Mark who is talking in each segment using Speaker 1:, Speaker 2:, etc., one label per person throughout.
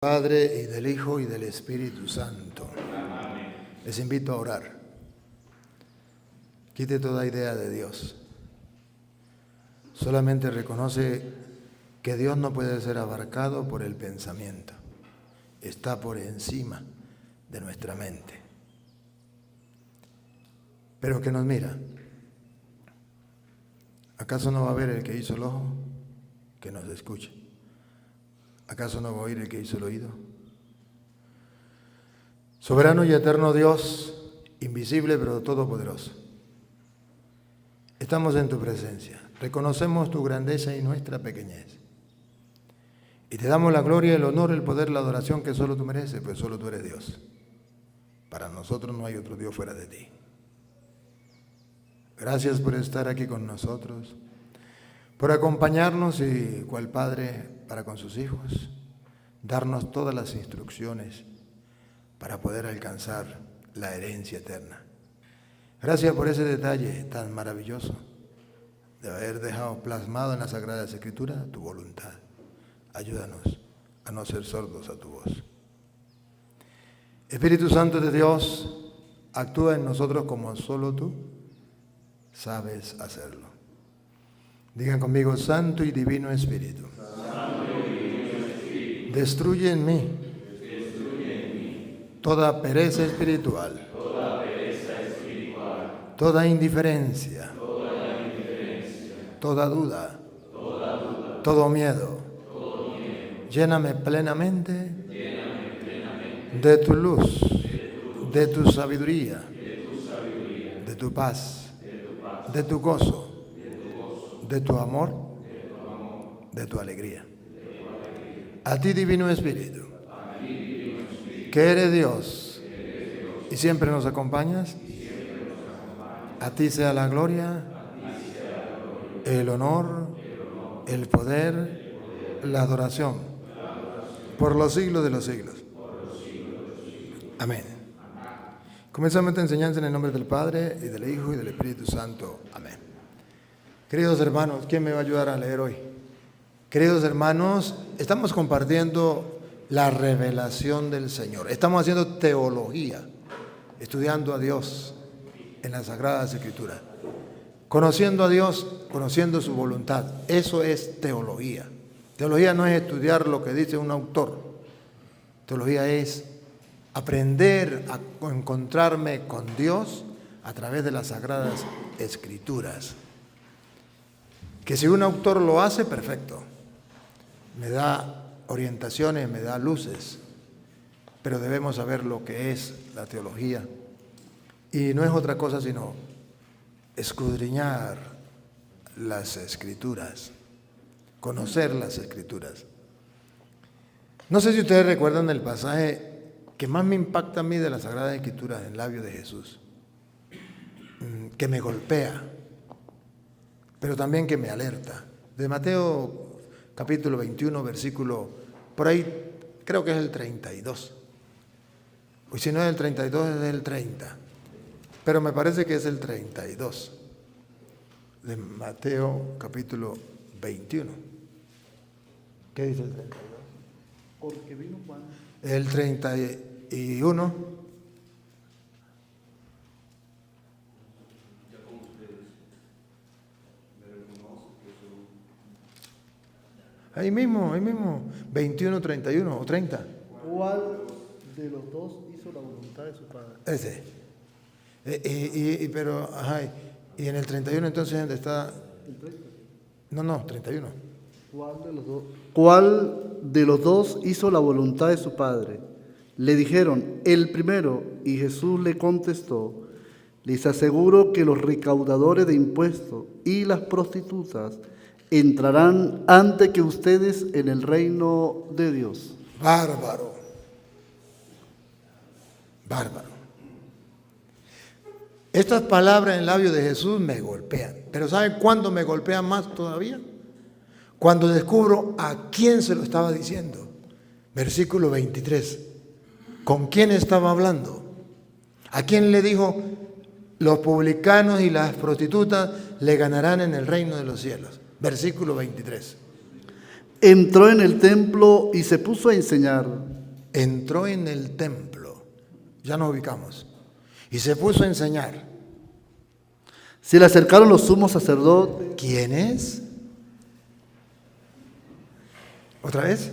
Speaker 1: Padre, y del Hijo, y del Espíritu Santo. Amén. Les invito a orar. Quite toda idea de Dios. Solamente reconoce que Dios no puede ser abarcado por el pensamiento. Está por encima de nuestra mente. Pero que nos mira. ¿Acaso no va a ver el que hizo el ojo? Que nos escuche. ¿Acaso no va a oír el que hizo el oído? Soberano y eterno Dios, invisible pero todopoderoso, estamos en tu presencia, reconocemos tu grandeza y nuestra pequeñez. Y te damos la gloria, el honor, el poder, la adoración que solo tú mereces, pues solo tú eres Dios. Para nosotros no hay otro Dios fuera de ti. Gracias por estar aquí con nosotros, por acompañarnos y, cual Padre para con sus hijos, darnos todas las instrucciones para poder alcanzar la herencia eterna. Gracias por ese detalle tan maravilloso de haber dejado plasmado en las Sagradas Escrituras tu voluntad. Ayúdanos a no ser sordos a tu voz. Espíritu Santo de Dios, actúa en nosotros como solo tú sabes hacerlo. Digan conmigo: Santo y Divino Espíritu, destruye en mí toda pereza espiritual, toda indiferencia, toda duda, todo miedo. Lléname plenamente de tu luz, de tu sabiduría, de tu paz, de tu gozo, de tu amor, de tu alegría. A ti, Divino Espíritu, que eres Dios y siempre nos acompañas, a ti sea la gloria, el honor, el poder, la adoración, por los siglos de los siglos. Amén. Comenzamos esta enseñanza en el nombre del Padre, y del Hijo, y del Espíritu Santo. Amén. Queridos hermanos, ¿quién me va a ayudar a leer hoy? Queridos hermanos, estamos compartiendo la revelación del Señor. Estamos haciendo teología, estudiando a Dios en las Sagradas Escrituras. Conociendo a Dios, conociendo su voluntad. Eso es teología. Teología no es estudiar lo que dice un autor. Teología es aprender a encontrarme con Dios a través de las Sagradas Escrituras. Que si un autor lo hace, perfecto. Me da orientaciones, me da luces, pero debemos saber lo que es la teología. Y no es otra cosa sino escudriñar las Escrituras, conocer las Escrituras. No sé si ustedes recuerdan el pasaje que más me impacta a mí de las Sagradas Escrituras en labios de Jesús, que me golpea, pero también que me alerta. De Mateo capítulo 21, versículo, por ahí creo que es el 32. O si no es el 32, es el 30. Pero me parece que es el 32. De Mateo capítulo 21. ¿Qué dice el 32?
Speaker 2: Porque vino Juan.
Speaker 1: El 31. Ahí mismo, 21, 31 o 30.
Speaker 2: ¿Cuál de los dos hizo la voluntad de su padre?
Speaker 1: Ese. Pero, ajá, y en el 31 entonces, ¿dónde está?
Speaker 2: ¿El 30?
Speaker 1: No, 31.
Speaker 2: ¿Cuál de los dos hizo la voluntad de su padre? Le dijeron, el primero, y Jesús le contestó, les aseguro que los recaudadores de impuestos y las prostitutas entrarán antes que ustedes en el reino de Dios.
Speaker 1: Bárbaro. Estas palabras en labios de Jesús me golpean. Pero ¿saben cuándo me golpean más todavía? Cuando descubro a quién se lo estaba diciendo. Versículo 23. ¿Con quién estaba hablando? ¿A quién le dijo? Los publicanos y las prostitutas le ganarán en el reino de los cielos. Versículo 23.
Speaker 2: Entró en el templo y se puso a enseñar.
Speaker 1: entró en el templo, ya nos ubicamos, y se puso a enseñar.
Speaker 2: Se le acercaron los sumos sacerdotes.
Speaker 1: ¿Quiénes? ¿Otra vez?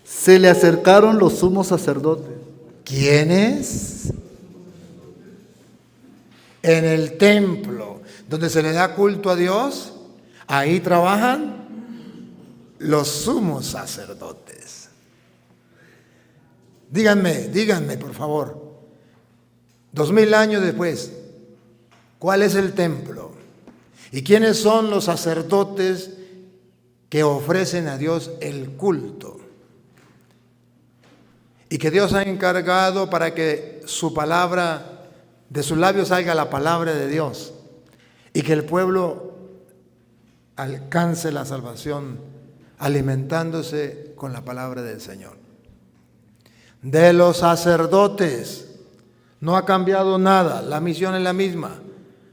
Speaker 2: Se le acercaron los sumos sacerdotes.
Speaker 1: ¿Quiénes? En el templo, donde se le da culto a Dios, ahí trabajan los sumos sacerdotes. Díganme, por favor, 2000 años después, ¿cuál es el templo? ¿Y quiénes son los sacerdotes que ofrecen a Dios el culto? Y que Dios ha encargado para que su palabra, de sus labios salga la palabra de Dios, y que el pueblo alcance la salvación alimentándose con la palabra del Señor. De los sacerdotes no ha cambiado nada, la misión es la misma.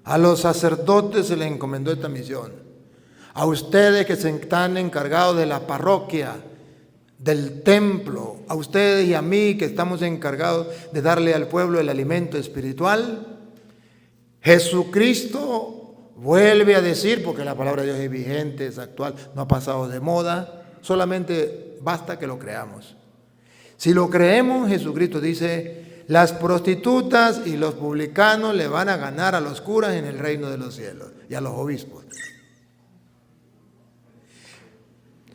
Speaker 1: A los sacerdotes se les encomendó esta misión. A ustedes que se están encargados de la parroquia, del templo, a ustedes y a mí que estamos encargados de darle al pueblo el alimento espiritual, Jesucristo vuelve a decir, porque la palabra de Dios es vigente, es actual, no ha pasado de moda, solamente basta que lo creamos. Si lo creemos, Jesucristo dice, las prostitutas y los publicanos le van a ganar a los curas en el reino de los cielos y a los obispos.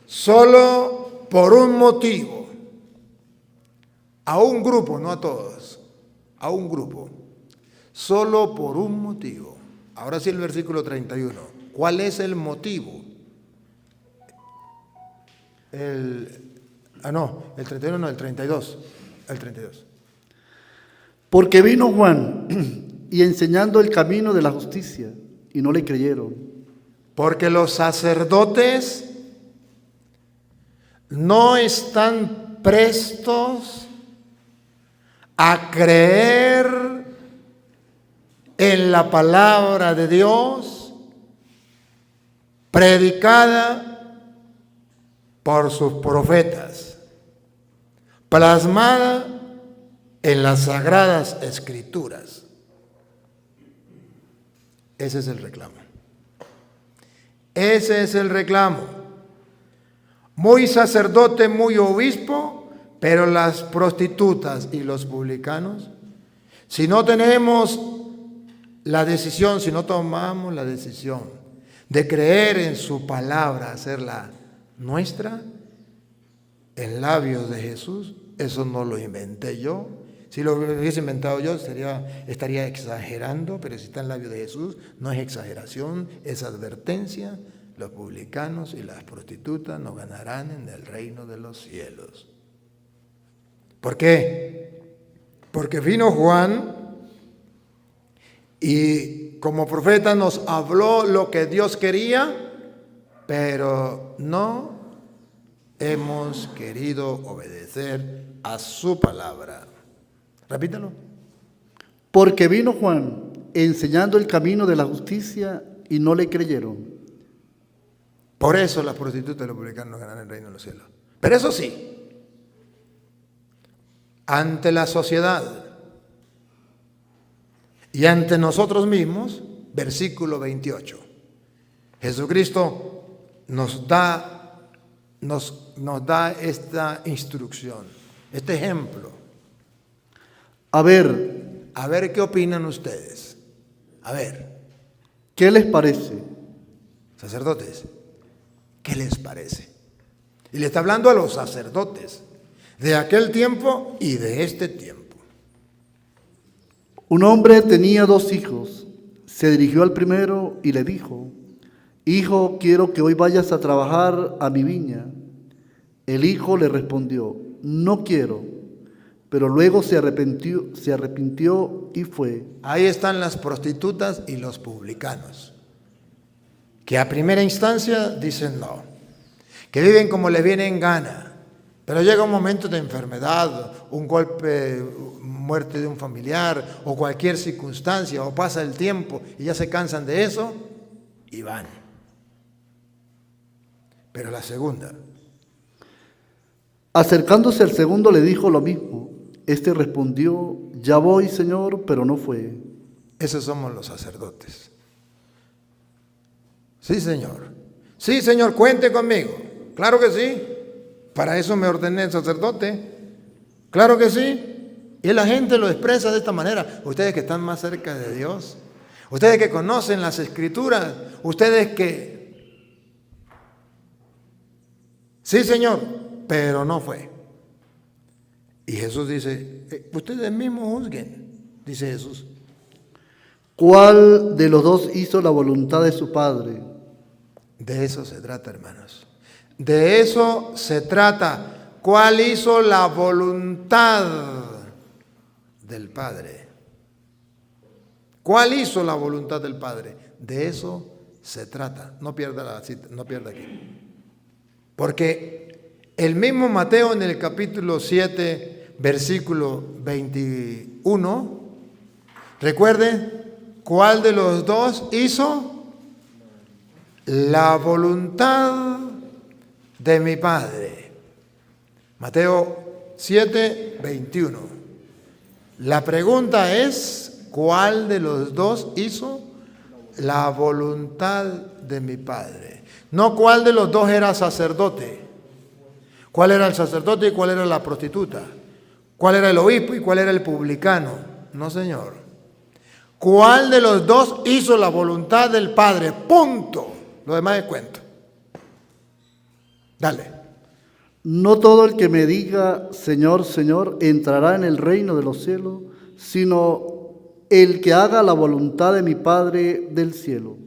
Speaker 1: Solo por un motivo, a un grupo, no a todos, a un grupo, solo por un motivo. Ahora sí el versículo 31. ¿Cuál es el motivo? El 31 no, el 32. El 32.
Speaker 2: Porque vino Juan y enseñando el camino de la justicia, y no le creyeron.
Speaker 1: Porque los sacerdotes no están prestos a creer en la palabra de Dios predicada por sus profetas, plasmada en las sagradas escrituras. Ese es el reclamo. Ese es el reclamo. Muy sacerdote, muy obispo, pero las prostitutas y los publicanos, si no tenemos la decisión, si no tomamos la decisión de creer en su palabra, hacerla nuestra, en labios de Jesús, eso no lo inventé yo. Si lo hubiese inventado yo, estaría exagerando, pero si está en labios de Jesús, no es exageración, es advertencia. Los publicanos y las prostitutas no ganarán en el reino de los cielos. ¿Por qué? Porque vino Juan y como profeta nos habló lo que Dios quería, pero no hemos querido obedecer a su palabra. Repítalo.
Speaker 2: Porque vino Juan enseñando el camino de la justicia y no le creyeron.
Speaker 1: Por eso las prostitutas y los publicanos no ganan el reino de los cielos. Pero eso sí, ante la sociedad y ante nosotros mismos, versículo 28, Jesucristo nos da esta instrucción, este ejemplo. A ver qué opinan ustedes. A ver.
Speaker 2: ¿Qué les parece?
Speaker 1: Sacerdotes, ¿qué les parece? Y le está hablando a los sacerdotes de aquel tiempo y de este tiempo.
Speaker 2: Un hombre tenía 2 hijos. Se dirigió al primero y le dijo: Hijo, quiero que hoy vayas a trabajar a mi viña. El hijo le respondió: No quiero. Pero luego se arrepintió y fue.
Speaker 1: Ahí están las prostitutas y los publicanos, que a primera instancia dicen no, que viven como les viene en gana, pero llega un momento de enfermedad, un golpe, muerte de un familiar o cualquier circunstancia, o pasa el tiempo y ya se cansan de eso y van. Pero la segunda.
Speaker 2: Acercándose al segundo le dijo lo mismo. Este respondió, ya voy, Señor, pero no fue.
Speaker 1: Esos somos los sacerdotes. Sí, Señor. Sí, Señor, cuente conmigo. Claro que sí. Para eso me ordené sacerdote. Claro que sí. Y la gente lo expresa de esta manera. Ustedes que están más cerca de Dios, ustedes que conocen las Escrituras, ustedes que... Sí, Señor, pero no fue. Y Jesús dice, ustedes mismos juzguen, dice Jesús.
Speaker 2: ¿Cuál de los dos hizo la voluntad de su Padre?
Speaker 1: De eso se trata, hermanos. De eso se trata. ¿Cuál hizo la voluntad del Padre? ¿Cuál hizo la voluntad del Padre? De eso se trata. No pierda la cita, no pierda aquí. Porque el mismo Mateo en el capítulo 7, versículo 21, recuerden, ¿cuál de los dos hizo la voluntad de mi Padre? Mateo 7, 21. La pregunta es, ¿cuál de los dos hizo la voluntad de mi Padre? No cuál de los dos era sacerdote. ¿Cuál era el sacerdote y cuál era la prostituta? ¿Cuál era el obispo y cuál era el publicano? No, Señor. ¿Cuál de los dos hizo la voluntad del Padre? Punto. Lo demás es cuento. Dale.
Speaker 2: No todo el que me diga, Señor, Señor, entrará en el reino de los cielos, sino el que haga la voluntad de mi Padre del cielo.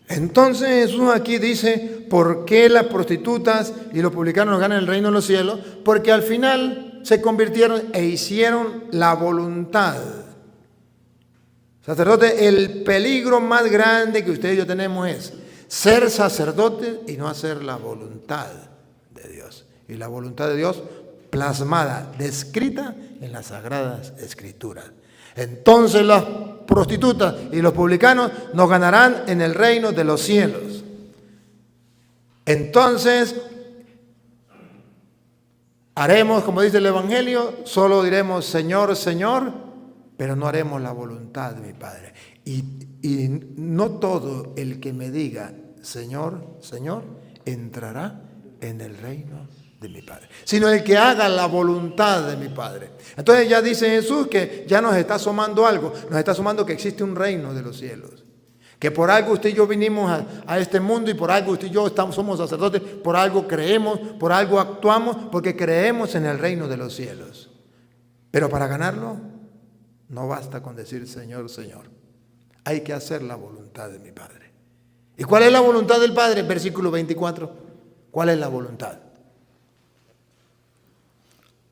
Speaker 1: Entonces Jesús aquí dice, ¿por qué las prostitutas y los publicanos no ganan el reino de los cielos? Porque al final se convirtieron e hicieron la voluntad. Sacerdote, el peligro más grande que usted y yo tenemos es ser sacerdote y no hacer la voluntad de Dios. Y la voluntad de Dios plasmada, descrita en las Sagradas Escrituras. Entonces las prostitutas y los publicanos nos ganarán en el reino de los cielos. Entonces haremos, como dice el Evangelio, solo diremos Señor, Señor, pero no haremos la voluntad de mi Padre. Y no todo el que me diga Señor, Señor, entrará en el reino de mi Padre, sino el que haga la voluntad de mi Padre. Entonces ya dice Jesús que ya nos está asomando algo, nos está asomando que existe un reino de los cielos, que por algo usted y yo vinimos a este mundo y por algo usted y yo somos sacerdotes, por algo creemos, por algo actuamos, porque creemos en el reino de los cielos. Pero para ganarlo no basta con decir Señor, Señor, hay que hacer la voluntad de mi Padre. ¿Y cuál es la voluntad del Padre? Versículo 24. ¿Cuál es la voluntad?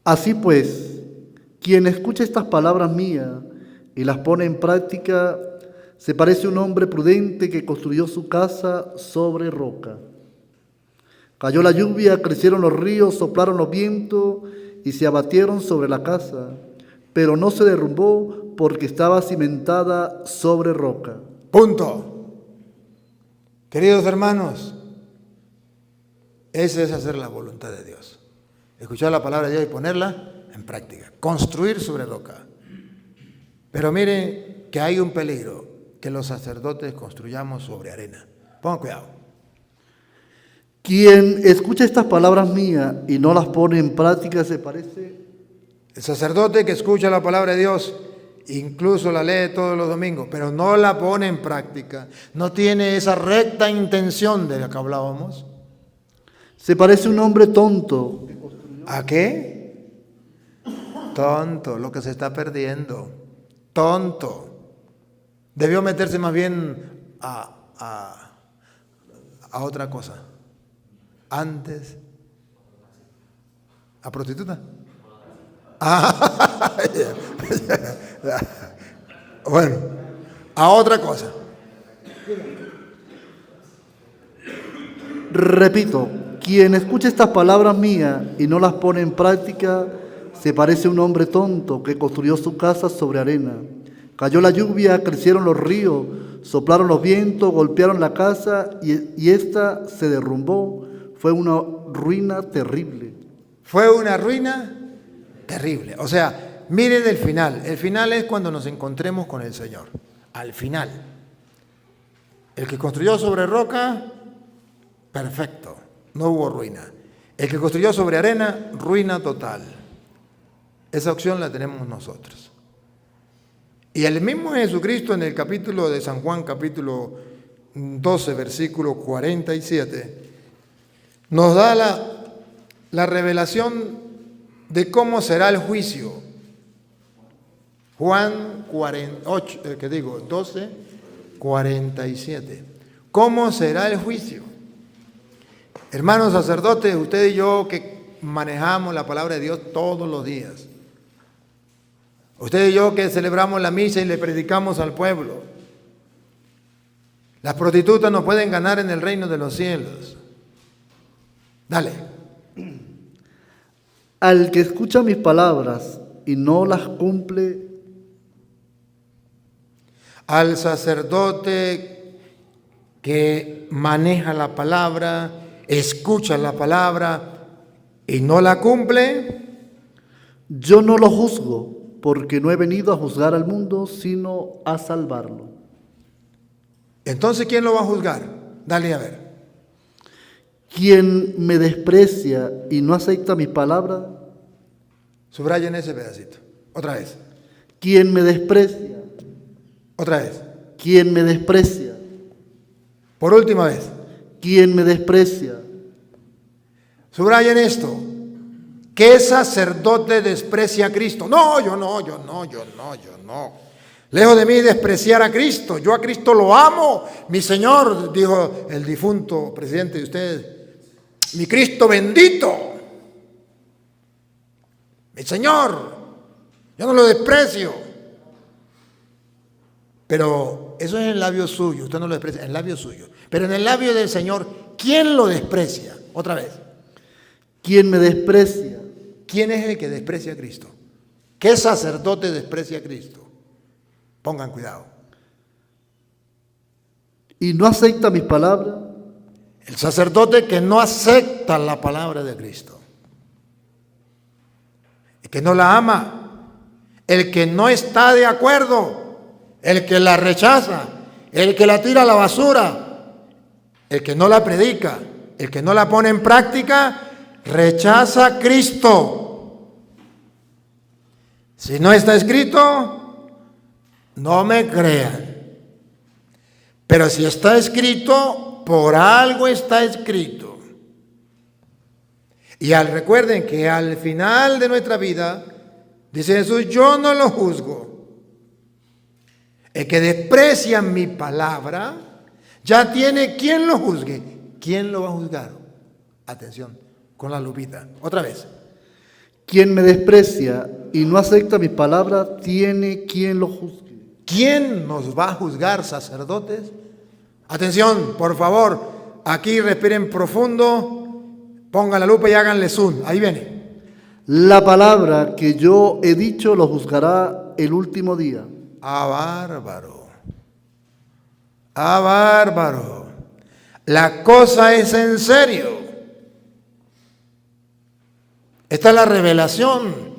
Speaker 2: Así pues, quien escucha estas palabras mías y las pone en práctica, se parece a un hombre prudente que construyó su casa sobre roca. Cayó la lluvia, crecieron los ríos, soplaron los vientos y se abatieron sobre la casa, pero no se derrumbó porque estaba cimentada sobre roca.
Speaker 1: Punto. Queridos hermanos, ese es hacer la voluntad de Dios. Escuchar la palabra de Dios y ponerla en práctica. Construir sobre roca. Pero mire que hay un peligro, que los sacerdotes construyamos sobre arena. Pongan cuidado.
Speaker 2: Quien escucha estas palabras mías y no las pone en práctica se parece...
Speaker 1: El sacerdote que escucha la palabra de Dios, incluso la lee todos los domingos, pero no la pone en práctica, no tiene esa recta intención de la que hablábamos.
Speaker 2: Se parece a un hombre tonto.
Speaker 1: ¿A qué? Tonto, lo que se está perdiendo. Tonto. Debió meterse más bien a otra cosa. Antes, a prostituta. Bueno, a otra cosa.
Speaker 2: Repito, quien escucha estas palabras mías y no las pone en práctica, se parece a un hombre tonto que construyó su casa sobre arena. Cayó la lluvia, crecieron los ríos, soplaron los vientos, golpearon la casa y ésta se derrumbó. Fue una ruina terrible.
Speaker 1: Fue una ruina terrible. O sea, miren el final. El final es cuando nos encontremos con el Señor. Al final. El que construyó sobre roca, perfecto. No hubo ruina. El que construyó sobre arena, ruina total. Esa opción la tenemos nosotros. Y el mismo Jesucristo en el capítulo de San Juan, capítulo 12, versículo 47, nos da la revelación de cómo será el juicio. Juan 12, 47. ¿Cómo será el juicio? Hermanos sacerdotes, usted y yo que manejamos la palabra de Dios todos los días. Usted y yo que celebramos la misa y le predicamos al pueblo. Las prostitutas no pueden ganar en el reino de los cielos. Dale.
Speaker 2: Al que escucha mis palabras y no las cumple,
Speaker 1: al sacerdote que maneja la palabra, escucha la palabra y no la cumple,
Speaker 2: yo no lo juzgo, porque no he venido a juzgar al mundo, sino a salvarlo.
Speaker 1: Entonces, ¿quién lo va a juzgar? Dale a ver.
Speaker 2: Quien me desprecia y no acepta mis palabras,
Speaker 1: subrayen ese pedacito. Otra vez.
Speaker 2: Quien me desprecia.
Speaker 1: Otra vez.
Speaker 2: Quien me desprecia.
Speaker 1: Por última vez.
Speaker 2: Quien me desprecia.
Speaker 1: Subrayen esto. ¿Qué sacerdote desprecia a Cristo? No, yo no. Lejos de mí despreciar a Cristo. Yo a Cristo lo amo. Mi Señor, dijo el difunto presidente de ustedes, mi Cristo bendito. Mi Señor, yo no lo desprecio. Pero eso es en el labio suyo. Usted no lo desprecia, en el labio suyo. Pero en el labio del Señor, ¿quién lo desprecia? Otra vez.
Speaker 2: ¿Quién me desprecia?
Speaker 1: ¿Quién es el que desprecia a Cristo? ¿Qué sacerdote desprecia a Cristo? Pongan cuidado.
Speaker 2: ¿Y no acepta mis palabras?
Speaker 1: El sacerdote que no acepta la palabra de Cristo. El que no la ama. El que no está de acuerdo. El que la rechaza. El que la tira a la basura. El que no la predica. El que no la pone en práctica. Rechaza a Cristo. Si no está escrito, no me crean. Pero si está escrito, por algo está escrito. Y recuerden que al final de nuestra vida, dice Jesús, yo no lo juzgo. El que desprecia mi palabra, ya tiene quien lo juzgue. ¿Quién lo va a juzgar? Atención, con la lupita. Otra vez.
Speaker 2: Quien me desprecia y no acepta mis palabras, tiene quien lo juzgue.
Speaker 1: ¿Quién nos va a juzgar, sacerdotes? Atención, por favor, aquí respiren profundo, pongan la lupa y háganle zoom. Ahí viene.
Speaker 2: La palabra que yo he dicho lo juzgará el último día.
Speaker 1: ¡Ah, bárbaro! ¡Ah, bárbaro! La cosa es en serio. Esta es la revelación.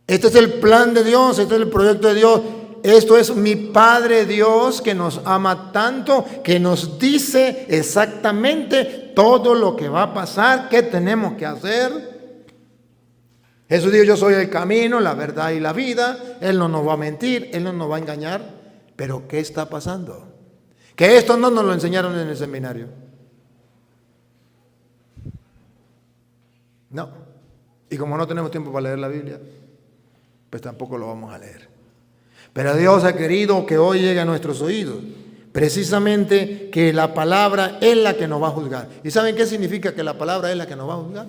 Speaker 1: Este es el plan de Dios, este es el proyecto de Dios. Esto es mi Padre Dios que nos ama tanto, que nos dice exactamente todo lo que va a pasar, qué tenemos que hacer. Jesús dijo, yo soy el camino, la verdad y la vida. Él no nos va a mentir, Él no nos va a engañar. Pero ¿qué está pasando? Que esto no nos lo enseñaron en el seminario. No. Y como no tenemos tiempo para leer la Biblia, pues tampoco lo vamos a leer. Pero Dios ha querido que hoy llegue a nuestros oídos, precisamente que la palabra es la que nos va a juzgar. ¿Y saben qué significa que la palabra es la que nos va a juzgar?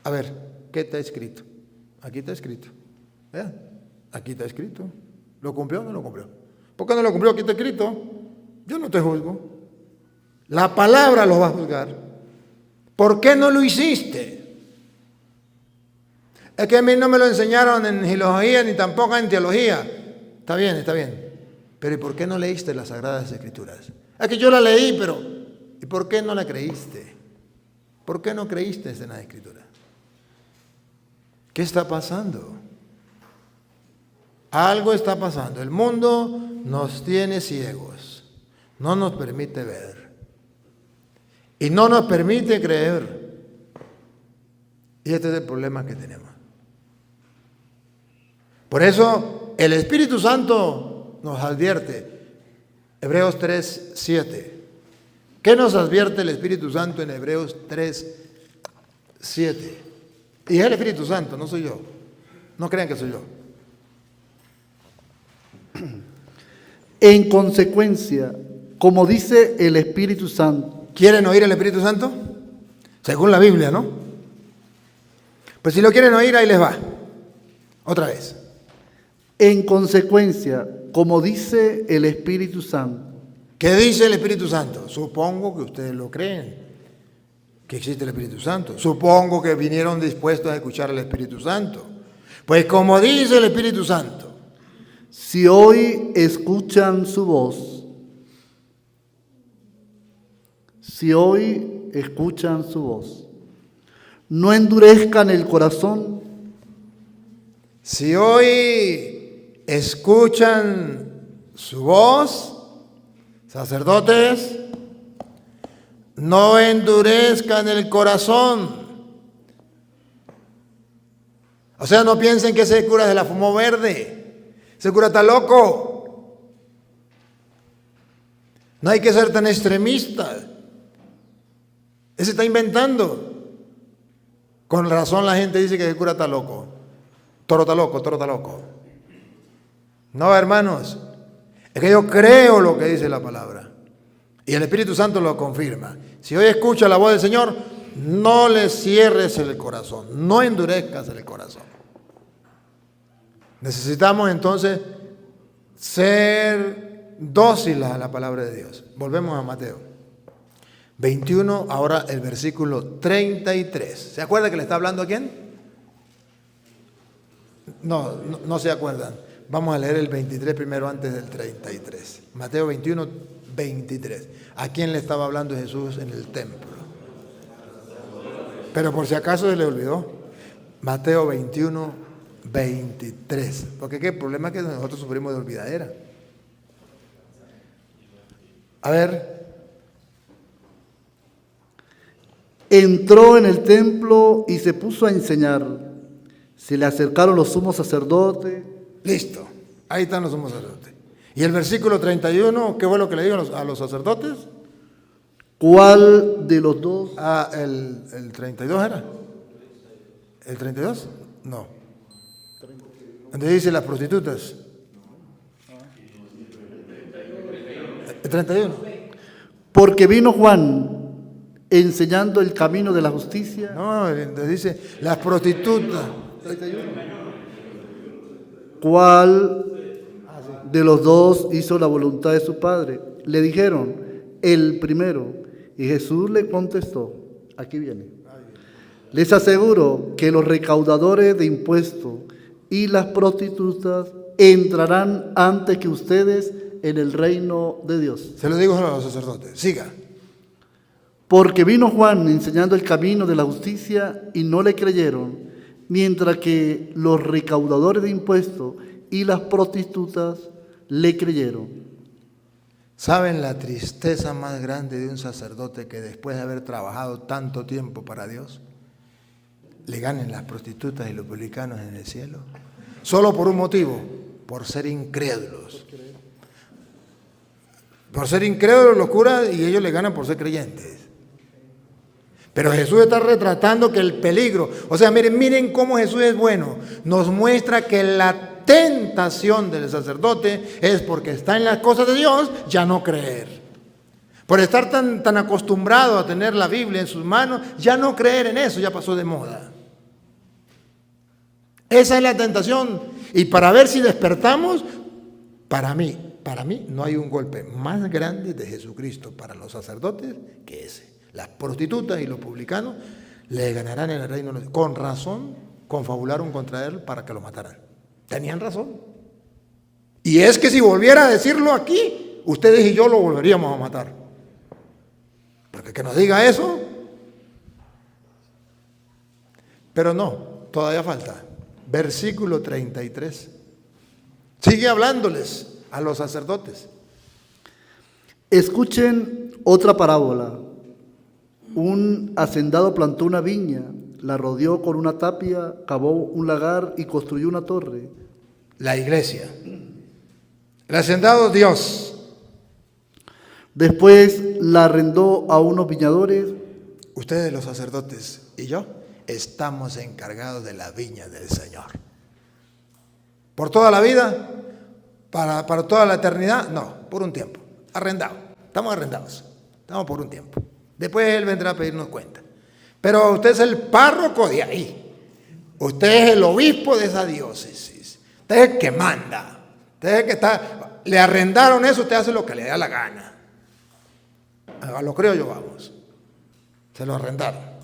Speaker 1: A ver, ¿qué está escrito? Aquí está escrito. ¿Vean? Aquí está escrito. ¿Lo cumplió o no lo cumplió? ¿Por qué no lo cumplió? Aquí está escrito. Yo no te juzgo. La palabra lo va a juzgar. ¿Por qué no lo hiciste? Es que a mí no me lo enseñaron en filología ni tampoco en teología. Está bien, está bien. Pero ¿y por qué no leíste las Sagradas Escrituras? Es que yo la leí, pero ¿y por qué no la creíste? ¿Por qué no creíste en la Escritura? ¿Qué está pasando? Algo está pasando. El mundo nos tiene ciegos, no nos permite ver y no nos permite creer. Y este es el problema que tenemos. Por eso el Espíritu Santo nos advierte. Hebreos 3:7. ¿Qué nos advierte el Espíritu Santo en Hebreos 3:7? Y es el Espíritu Santo, no soy yo. No crean que soy yo.
Speaker 2: En consecuencia, como dice el Espíritu Santo.
Speaker 1: ¿Quieren oír el Espíritu Santo? Según la Biblia, ¿no? Pues si lo quieren oír, ahí les va. Otra vez.
Speaker 2: En consecuencia, como dice el Espíritu Santo.
Speaker 1: ¿Qué dice el Espíritu Santo? Supongo que ustedes lo creen, que existe el Espíritu Santo. Supongo que vinieron dispuestos a escuchar al Espíritu Santo. Pues como dice el Espíritu Santo.
Speaker 2: Si hoy escuchan su voz. Si hoy escuchan su voz. No endurezcan el corazón.
Speaker 1: Si hoy escuchan su voz, sacerdotes, no endurezcan el corazón. O sea, no piensen que ese cura se la fumó verde. Ese cura está loco. No hay que ser tan extremista. Ese está inventando. Con razón la gente dice que el cura está loco. Toro está loco, toro está loco. No, hermanos. Es que yo creo lo que dice la palabra. Y el Espíritu Santo lo confirma. Si hoy escucha la voz del Señor, no le cierres el corazón. No endurezcas el corazón. Necesitamos entonces ser dóciles a la palabra de Dios. Volvemos a Mateo 21, ahora el versículo 33. ¿Se acuerda que le está hablando a quién? No se acuerdan. Vamos a leer el 23 primero antes del 33. Mateo 21, 23. ¿A quién le estaba hablando Jesús en el templo? Pero por si acaso se le olvidó. Mateo 21, 23. Porque qué problema es que nosotros sufrimos de olvidadera. A ver.
Speaker 2: Entró en el templo y se puso a enseñar. Se le acercaron los sumos sacerdotes.
Speaker 1: Listo. Ahí están los sumos sacerdotes. Y el versículo 31, ¿qué fue lo que le dijo a los sacerdotes?
Speaker 2: ¿Cuál de los dos?
Speaker 1: Ah, el 32 era. ¿El 32? No. Donde dice las prostitutas. El 31.
Speaker 2: Porque vino Juan enseñando el camino de la justicia.
Speaker 1: No, dice las prostitutas.
Speaker 2: 31. ¿Cuál de los dos hizo la voluntad de su padre? Le dijeron, el primero. Y Jesús le contestó, aquí viene. Les aseguro que los recaudadores de impuestos y las prostitutas entrarán antes que ustedes en el reino de Dios.
Speaker 1: Se lo digo a los sacerdotes. Siga.
Speaker 2: Porque vino Juan enseñando el camino de la justicia y no le creyeron, mientras que los recaudadores de impuestos y las prostitutas le creyeron.
Speaker 1: ¿Saben la tristeza más grande de un sacerdote que después de haber trabajado tanto tiempo para Dios, le ganen las prostitutas y los publicanos en el cielo? Solo por un motivo, por ser incrédulos. Por ser incrédulos los curas y ellos le ganan por ser creyentes. Pero Jesús está retratando que el peligro, o sea, miren cómo Jesús es bueno. Nos muestra que la tentación del sacerdote es porque está en las cosas de Dios, ya no creer. Por estar tan acostumbrado a tener la Biblia en sus manos, ya no creer en eso, ya pasó de moda. Esa es la tentación. Y para ver si despertamos, para mí no hay un golpe más grande de Jesucristo para los sacerdotes que ese. Las prostitutas y los publicanos le ganarán en el reino de Dios. Con razón, confabularon contra él para que lo mataran. Tenían razón. Y es que si volviera a decirlo aquí, ustedes y yo lo volveríamos a matar. Porque que nos diga eso, Pero no, todavía falta. Versículo 33. Sigue hablándoles a los sacerdotes.
Speaker 2: Escuchen otra parábola. Un hacendado plantó una viña, la rodeó con una tapia, cavó un lagar y construyó una torre.
Speaker 1: La iglesia. El hacendado Dios.
Speaker 2: Después la arrendó a unos viñadores.
Speaker 1: Ustedes los sacerdotes y yo estamos encargados de la viña del Señor. ¿Por toda la vida? ¿Para toda la eternidad? No, por un tiempo. Arrendado. Estamos arrendados. Estamos por un tiempo. Después Él vendrá a pedirnos cuenta. Pero usted es el párroco de ahí. Usted es el obispo de esa diócesis. Usted es el que manda. Usted es el que está. Le arrendaron eso, usted hace lo que le da la gana. A lo creo yo, vamos. Se lo arrendaron.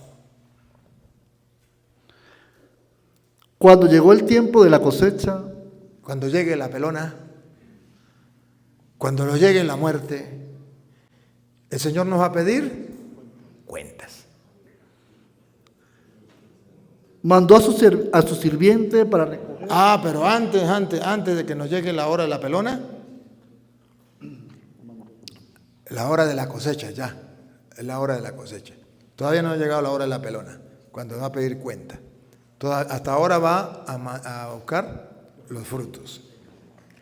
Speaker 2: Cuando llegó el tiempo de la cosecha,
Speaker 1: Cuando llegue la pelona, cuando nos llegue la muerte, el Señor nos va a pedir cuentas.
Speaker 2: mandó a su sirviente para recoger.
Speaker 1: Pero antes de que nos llegue la hora de la pelona, la hora de la cosecha ya, es la hora de la cosecha. Todavía no ha llegado la hora de la pelona, cuando va a pedir cuenta. Hasta ahora va a buscar los frutos.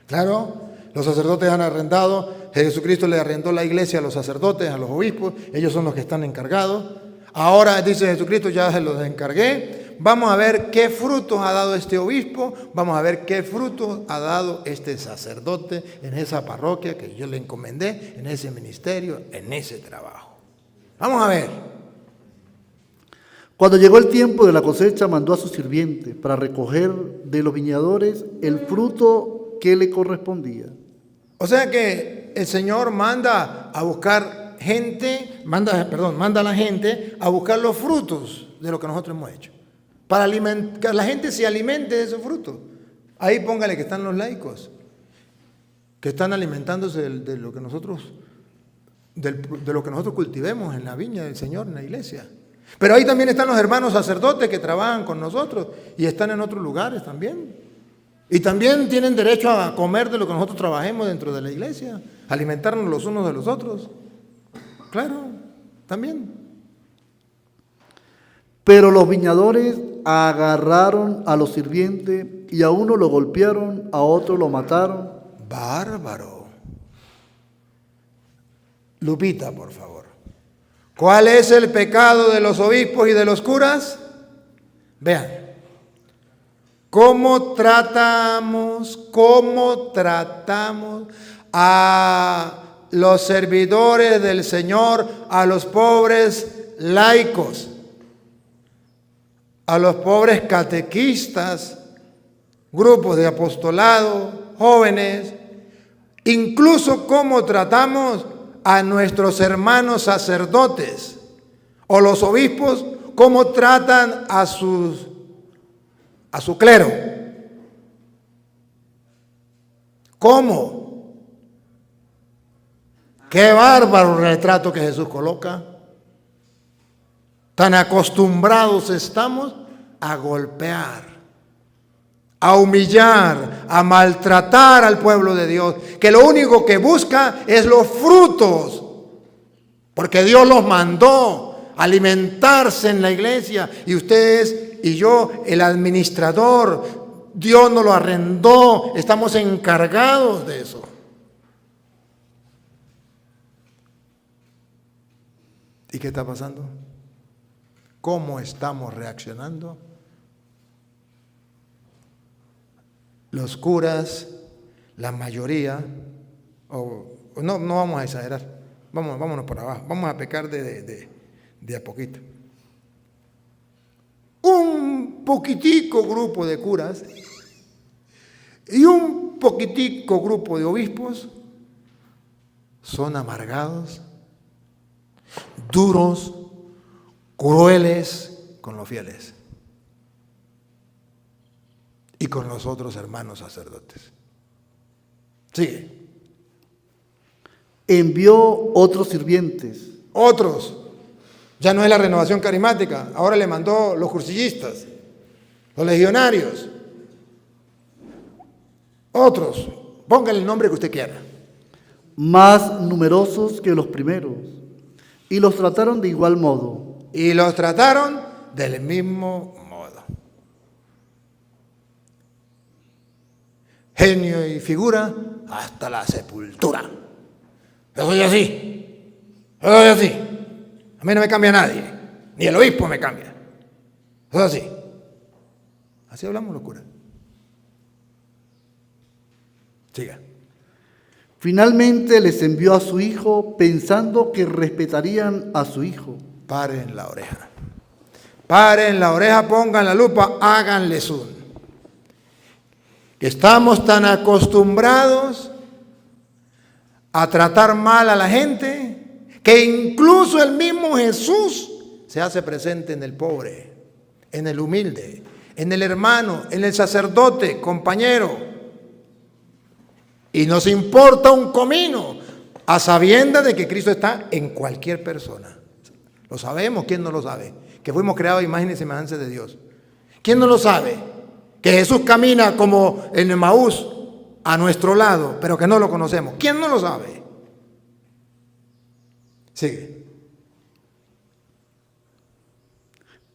Speaker 1: Claro, los sacerdotes han arrendado, Jesucristo le arrendó la iglesia a los sacerdotes, a los obispos, ellos son los que están encargados. Ahora dice Jesucristo, ya se los encargué, vamos a ver qué frutos ha dado este obispo, vamos a ver qué frutos ha dado este sacerdote en esa parroquia que yo le encomendé, en ese ministerio, en ese trabajo. Vamos a ver.
Speaker 2: Cuando llegó el tiempo de la cosecha, mandó a su sirviente para recoger de los viñadores el fruto que le correspondía.
Speaker 1: O sea que el Señor manda a buscar gente, manda a la gente a buscar los frutos de lo que nosotros hemos hecho. Para que la gente se alimente de esos frutos. Ahí póngale que están los laicos, que están alimentándose de lo que nosotros cultivemos en la viña del Señor, en la iglesia. Pero ahí también están los hermanos sacerdotes que trabajan con nosotros y están en otros lugares también. Y también tienen derecho a comer de lo que nosotros trabajemos dentro de la iglesia, alimentarnos los unos de los otros. Claro, también.
Speaker 2: Pero los viñadores agarraron a los sirvientes y a uno lo golpearon, a otro lo mataron.
Speaker 1: Bárbaro. Lupita, por favor. ¿Cuál es el pecado de los obispos y de los curas? Vean, ¿cómo tratamos a los servidores del Señor, a los pobres laicos, a los pobres catequistas, grupos de apostolado, jóvenes, incluso cómo tratamos a nuestros hermanos sacerdotes o los obispos, cómo tratan a su clero? ¿Cómo? Qué bárbaro retrato que Jesús coloca. Tan acostumbrados estamos a golpear, a humillar, a maltratar al pueblo de Dios, que lo único que busca es los frutos, porque Dios los mandó a alimentarse en la iglesia, y ustedes y yo, el administrador, Dios nos lo arrendó, estamos encargados de eso. ¿Y qué está pasando? ¿Cómo estamos reaccionando? Los curas, la mayoría, no vamos a exagerar, vámonos por abajo, vamos a pecar de a poquito. Un poquitico grupo de curas y un poquitico grupo de obispos son amargados, duros, crueles con los fieles y con los otros hermanos sacerdotes. Sigue.
Speaker 2: Envió otros sirvientes.
Speaker 1: Otros. Ya no es la renovación carismática, ahora le mandó los cursillistas. los legionarios, otros, póngale el nombre que usted quiera.
Speaker 2: Más numerosos que los primeros, y los trataron de igual modo.
Speaker 1: Y los trataron del mismo modo. Genio y figura hasta la sepultura. Yo soy así. Yo soy así. A mí no me cambia nadie. Ni el obispo me cambia. Yo soy así. Así hablamos, locura. Siga.
Speaker 2: Finalmente les envió a su hijo pensando que respetarían a su hijo.
Speaker 1: Paren la oreja. Paren la oreja, pongan la lupa, háganle zoom. Que estamos tan acostumbrados a tratar mal a la gente que incluso el mismo Jesús se hace presente en el pobre, en el humilde, en el hermano, en el sacerdote, compañero. Y nos importa un comino, a sabiendas de que Cristo está en cualquier persona. Lo sabemos, ¿quién no lo sabe? Que fuimos creados a imagen y semejanza de Dios. ¿Quién no lo sabe? Que Jesús camina como en Emaús a nuestro lado, pero que no lo conocemos. ¿Quién no lo sabe? Sigue.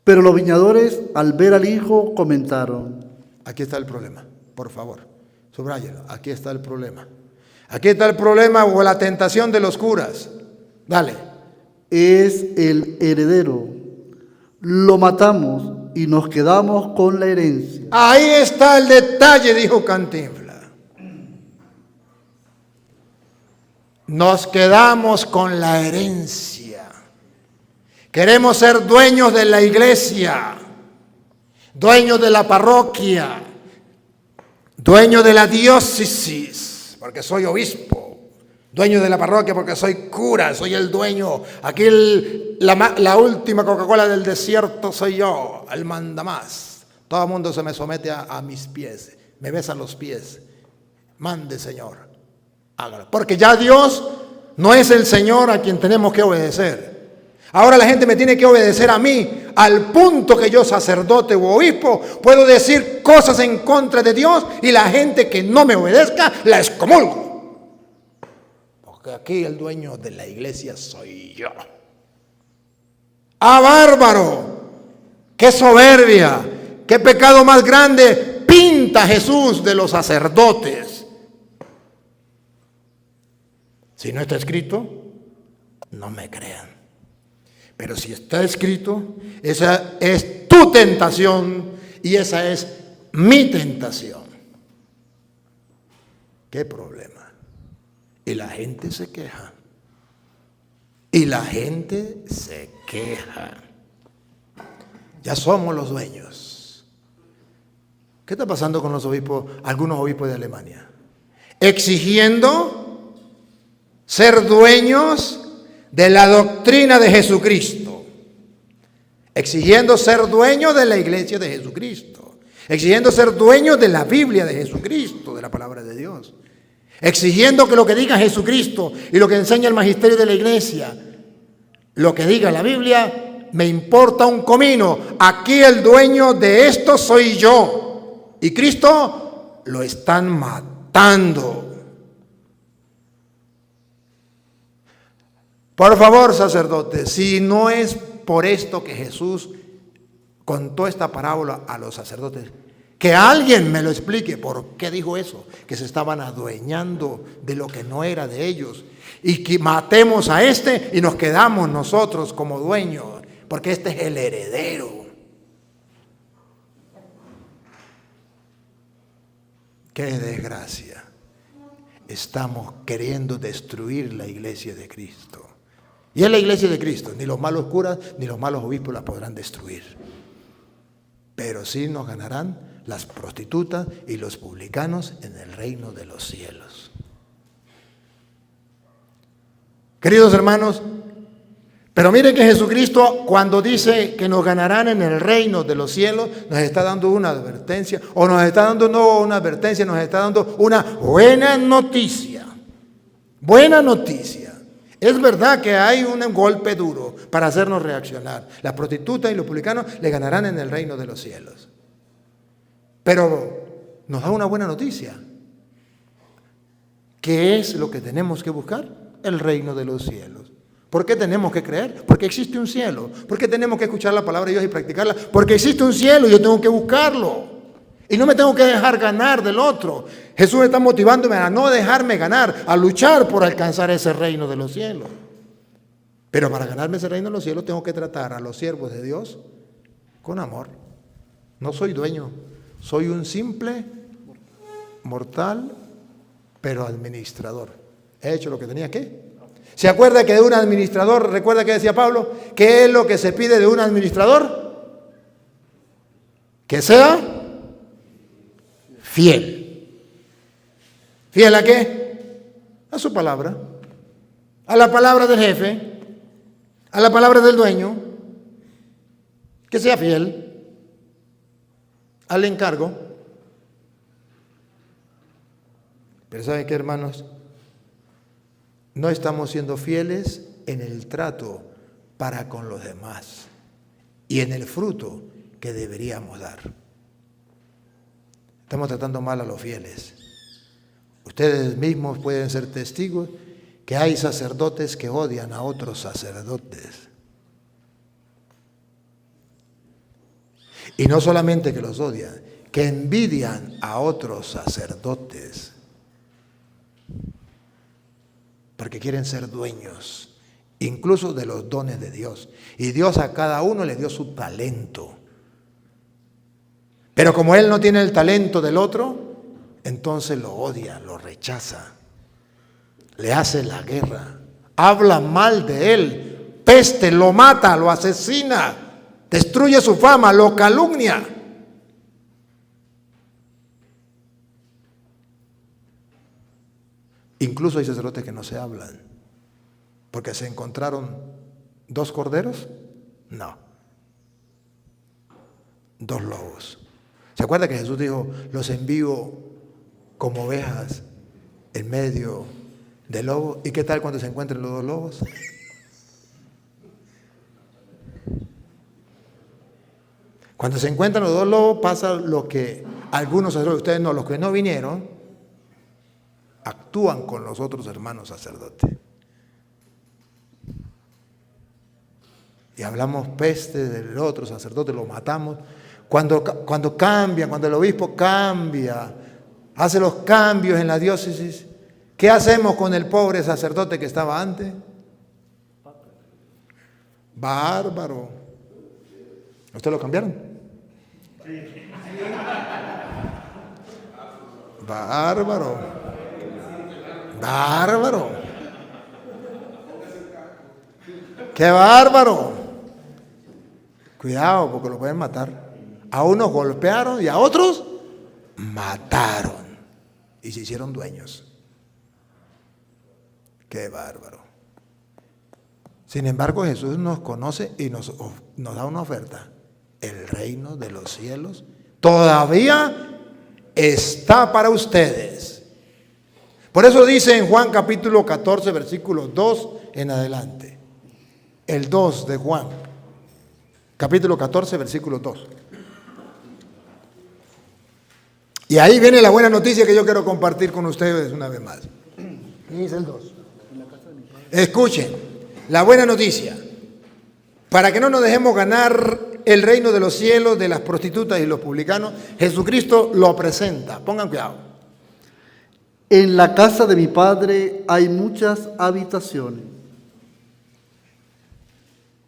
Speaker 2: Pero los viñadores, al ver al hijo, comentaron:
Speaker 1: Aquí está el problema, por favor, subráyelo. Aquí está el problema. Aquí está el problema o la tentación de los curas. Dale.
Speaker 2: es el heredero. Lo matamos y nos quedamos con la herencia.
Speaker 1: Ahí está el detalle, dijo Cantinflas. Nos quedamos con la herencia. Queremos ser dueños de la iglesia, dueños de la parroquia, dueños de la diócesis, porque soy obispo. Dueño de la parroquia porque soy cura, soy el dueño. Aquí la última Coca-Cola del desierto soy yo, el mandamás. Todo el mundo se me somete a mis pies, me besa los pies. Mande, Señor, hágalo. Porque ya Dios no es el Señor a quien tenemos que obedecer. Ahora la gente me tiene que obedecer a mí, al punto que yo, sacerdote u obispo, puedo decir cosas en contra de Dios y la gente que no me obedezca la excomulgo. Aquí el dueño de la iglesia soy yo. ¡Ah, bárbaro! ¡Qué soberbia! ¡Qué pecado más grande pinta Jesús de los sacerdotes! Si no está escrito, no me crean. Pero si está escrito, esa es tu tentación y esa es mi tentación. ¿Qué problema? Y la gente se queja. Y la gente se queja. Ya somos los dueños. ¿Qué está pasando con los obispos, algunos obispos de Alemania? Exigiendo ser dueños de la doctrina de Jesucristo. Exigiendo ser dueños de la iglesia de Jesucristo. Exigiendo ser dueños de la Biblia de Jesucristo, de la palabra de Dios. Exigiendo que lo que diga Jesucristo y lo que enseña el magisterio de la iglesia, lo que diga la Biblia, me importa un comino. Aquí el dueño de esto soy yo. Y Cristo lo están matando. Por favor, sacerdote, si no es por esto que Jesús contó esta parábola a los sacerdotes, que alguien me lo explique por qué dijo eso, que se estaban adueñando de lo que no era de ellos y que matemos a este y nos quedamos nosotros como dueños, porque este es el heredero. ¡Qué desgracia! Estamos queriendo destruir la iglesia de Cristo. Y es la iglesia de Cristo, ni los malos curas ni los malos obispos la podrán destruir. Pero sí nos ganarán las prostitutas y los publicanos en el reino de los cielos. Queridos hermanos, pero miren que Jesucristo, cuando dice que nos ganarán en el reino de los cielos, nos está dando una advertencia, o nos está dando no una advertencia, nos está dando una buena noticia. Buena noticia. Es verdad que hay un golpe duro para hacernos reaccionar. Las prostitutas y los publicanos le ganarán en el reino de los cielos. Pero nos da una buena noticia. ¿Qué es lo que tenemos que buscar? El reino de los cielos. ¿Por qué tenemos que creer? Porque existe un cielo. ¿Por qué tenemos que escuchar la palabra de Dios y practicarla? Porque existe un cielo y yo tengo que buscarlo. Y no me tengo que dejar ganar del otro. Jesús está motivándome a no dejarme ganar, a luchar por alcanzar ese reino de los cielos. Pero para ganarme ese reino de los cielos tengo que tratar a los siervos de Dios con amor. No soy dueño, soy un simple mortal, pero administrador. He hecho lo que tenía que. ¿Se acuerda que de un administrador, recuerda que decía Pablo, qué es lo que se pide de un administrador? Que sea fiel. ¿Fiel a qué? A su palabra, a la palabra del jefe, a la palabra del dueño, que sea fiel al encargo. Pero ¿saben qué, hermanos? No estamos siendo fieles en el trato para con los demás y en el fruto que deberíamos dar. Estamos tratando mal a los fieles. Ustedes mismos pueden ser testigos que hay sacerdotes que odian a otros sacerdotes. Y no solamente que los odian, que envidian a otros sacerdotes. Porque quieren ser dueños, incluso de los dones de Dios. Y Dios a cada uno le dio su talento. Pero como él no tiene el talento del otro, entonces lo odia, lo rechaza, le hace la guerra, habla mal de él, peste, lo mata, lo asesina, destruye su fama, lo calumnia. Incluso hay sacerdotes que no se hablan, porque se encontraron 2 corderos, no, 2 lobos. ¿Se acuerda que Jesús dijo, los envío como ovejas en medio de lobos? ¿Y qué tal cuando se encuentren los 2 lobos? Cuando se encuentran los 2 lobos pasa lo que algunos sacerdotes, ustedes no, los que no vinieron, actúan con los otros hermanos sacerdotes. Y hablamos peste del otro sacerdote, lo matamos. Cuando cambian, cuando el obispo cambia, hace los cambios en la diócesis, ¿qué hacemos con el pobre sacerdote que estaba antes? Bárbaro. ¿Usted lo cambiaron? Bárbaro. Bárbaro. ¡Qué bárbaro! Cuidado, porque lo pueden matar. A unos golpearon y a otros mataron. Y se hicieron dueños. ¡Qué bárbaro! Sin embargo, Jesús nos conoce y nos da una oferta. El reino de los cielos todavía está para ustedes. Por eso dice en Juan capítulo 14, versículo 2 en adelante. El 2 de Juan, capítulo 14, versículo 2. Y ahí viene la buena noticia que yo quiero compartir con ustedes una vez más. Dice el 2. Escuchen, la buena noticia. Para que no nos dejemos ganar el reino de los cielos de las prostitutas y los publicanos, Jesucristo lo presenta. Pongan cuidado.
Speaker 2: En la casa de mi Padre hay muchas habitaciones.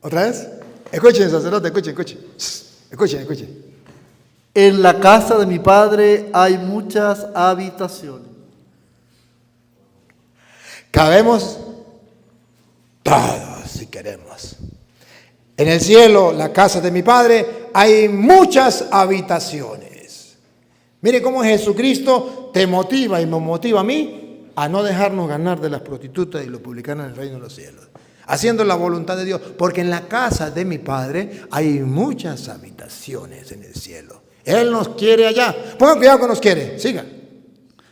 Speaker 1: ¿Otra vez? Escuchen, sacerdote, escuchen. Escuchen.
Speaker 2: En la casa de mi Padre hay muchas habitaciones.
Speaker 1: Cabemos todos si queremos. En el cielo, la casa de mi Padre, hay muchas habitaciones. Mire cómo Jesucristo te motiva y me motiva a mí a no dejarnos ganar de las prostitutas y los publicanos en el reino de los cielos. Haciendo la voluntad de Dios, porque en la casa de mi Padre hay muchas habitaciones en el cielo. Él nos quiere allá. Pongan cuidado que nos quiere. Sigan.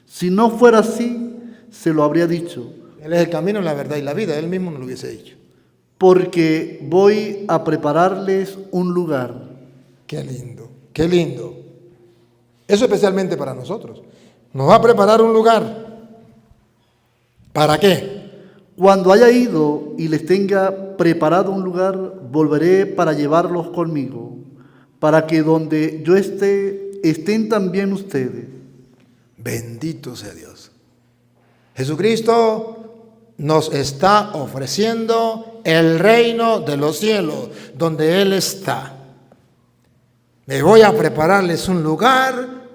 Speaker 2: Si no fuera así, se lo habría dicho.
Speaker 1: Él es el camino, la verdad y la vida. Él mismo nos lo hubiese dicho.
Speaker 2: Porque voy a prepararles un lugar.
Speaker 1: Qué lindo, qué lindo. Eso especialmente para nosotros. Nos va a preparar un lugar. ¿Para qué?
Speaker 2: Cuando haya ido y les tenga preparado un lugar, volveré para llevarlos conmigo, para que donde yo esté, estén también ustedes.
Speaker 1: Bendito sea Dios. Jesucristo nos está ofreciendo el reino de los cielos, donde Él está. Me voy a prepararles un lugar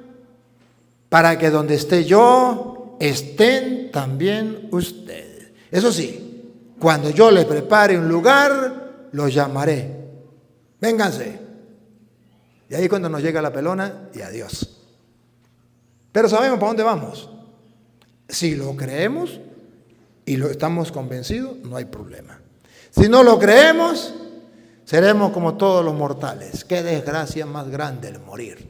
Speaker 1: para que donde esté yo, estén también ustedes. Eso sí, cuando yo les prepare un lugar, los llamaré. Vénganse. Y ahí cuando nos llega la pelona, y adiós. Pero sabemos para dónde vamos. Si lo creemos y lo estamos convencidos, no hay problema. Si no lo creemos, seremos como todos los mortales. Qué desgracia más grande el morir.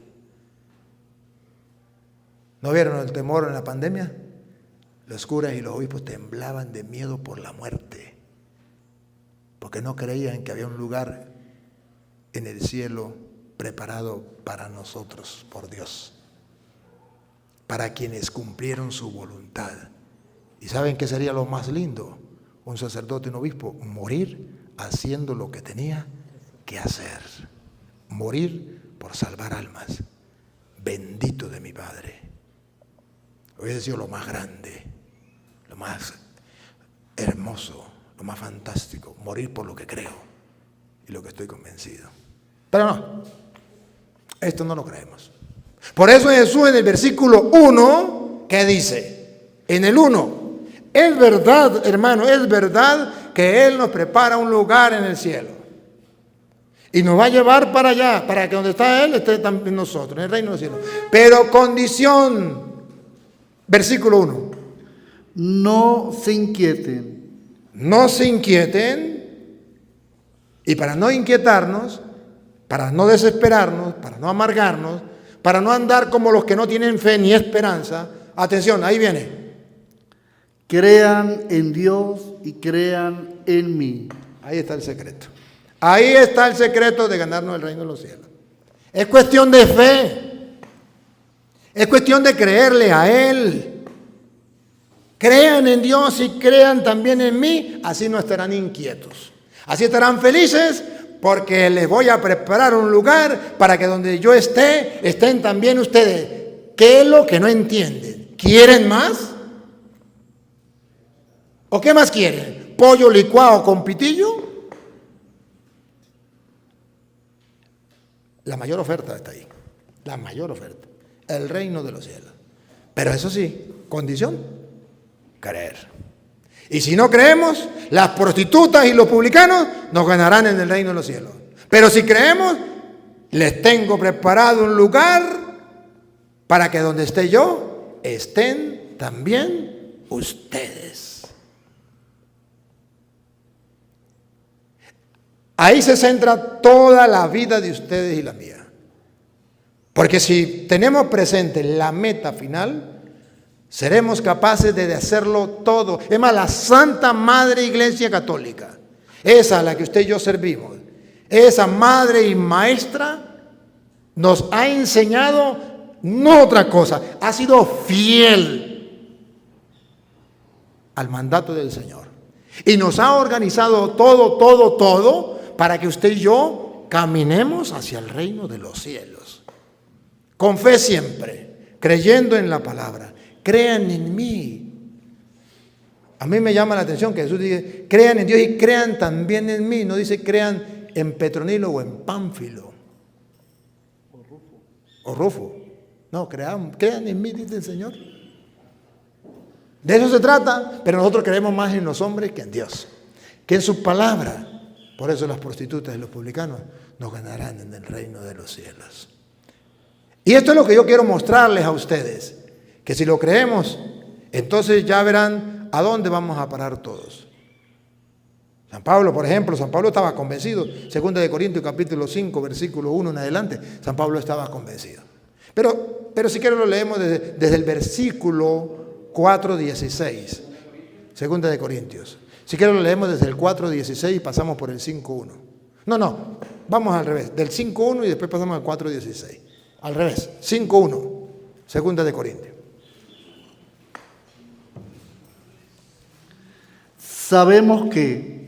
Speaker 1: ¿No vieron el temor en la pandemia? Los curas y los obispos temblaban de miedo por la muerte, porque no creían que había un lugar en el cielo preparado para nosotros por Dios, para quienes cumplieron su voluntad. ¿Y saben qué sería lo más lindo? Un sacerdote, un obispo, morir haciendo lo que tenía que hacer. Morir por salvar almas. Bendito de mi Padre. Hubiese sido lo más grande, lo más hermoso, lo más fantástico. Morir por lo que creo y lo que estoy convencido. Pero no, esto no lo creemos. Por eso Jesús en el versículo 1, ¿qué dice? En el 1, es verdad, hermano, es verdad que Él nos prepara un lugar en el cielo. Y nos va a llevar para allá, para que donde está Él esté también nosotros, en el reino del cielo. Pero condición, versículo 1.
Speaker 2: No se inquieten.
Speaker 1: No se inquieten. Y para no inquietarnos, para no desesperarnos, para no amargarnos, para no andar como los que no tienen fe ni esperanza. Atención, ahí viene.
Speaker 2: Crean en Dios y crean en mí.
Speaker 1: Ahí está el secreto. Ahí está el secreto de ganarnos el reino de los cielos. Es cuestión de fe. Es cuestión de creerle a Él. Crean en Dios y crean también en mí. Así no estarán inquietos. Así estarán felices porque les voy a preparar un lugar para que donde yo esté, estén también ustedes. ¿Qué es lo que no entienden? ¿Quieren más? ¿O qué más quieren? ¿Pollo licuado con pitillo? La mayor oferta está ahí. La mayor oferta. El reino de los cielos. Pero eso sí, condición, creer. Y si no creemos, las prostitutas y los publicanos nos ganarán en el reino de los cielos. Pero si creemos, les tengo preparado un lugar para que donde esté yo, estén también ustedes. Ahí se centra toda la vida de ustedes y la mía. Porque si tenemos presente la meta final, seremos capaces de hacerlo todo. Es más, la Santa Madre Iglesia Católica, esa a la que usted y yo servimos, esa madre y maestra nos ha enseñado no otra cosa, ha sido fiel al mandato del Señor. Y nos ha organizado todo para que usted y yo caminemos hacia el reino de los cielos. Con fe siempre, creyendo en la palabra. Crean en mí. A mí me llama la atención que Jesús dice, crean en Dios y crean también en mí. No dice crean en Petronilo o en Pánfilo. O Rufo. No, crean en mí, dice el Señor. De eso se trata, pero nosotros creemos más en los hombres que en Dios, que en su palabra. Por eso las prostitutas y los publicanos nos ganarán en el reino de los cielos. Y esto es lo que yo quiero mostrarles a ustedes, que si lo creemos, entonces ya verán a dónde vamos a parar todos. San Pablo, por ejemplo, San Pablo estaba convencido. 2 de Corintios capítulo 5, versículo 1 en adelante, San Pablo estaba convencido. Pero si quieren lo leemos desde el versículo 4:16. 2 de Corintios. Si quieren lo leemos desde el 4:16 y pasamos por el 5:1. No, vamos al revés. Del 5:1 y después pasamos al 4:16. Al revés, 5:1. Segunda de Corintios.
Speaker 2: Sabemos que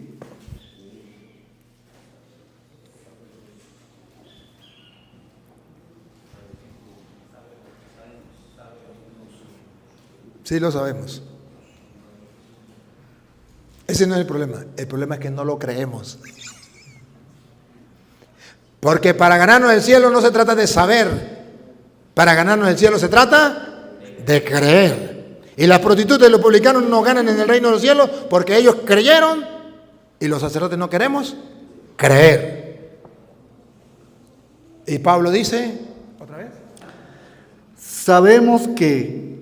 Speaker 1: sí lo sabemos. Ese no es el problema. El problema es que no lo creemos. Porque para ganarnos el cielo no se trata de saber. Para ganarnos el cielo se trata de creer. Y las prostitutas y los publicanos no ganan en el reino de los cielos porque ellos creyeron y los sacerdotes no queremos creer. Y Pablo dice, otra vez,
Speaker 2: sabemos que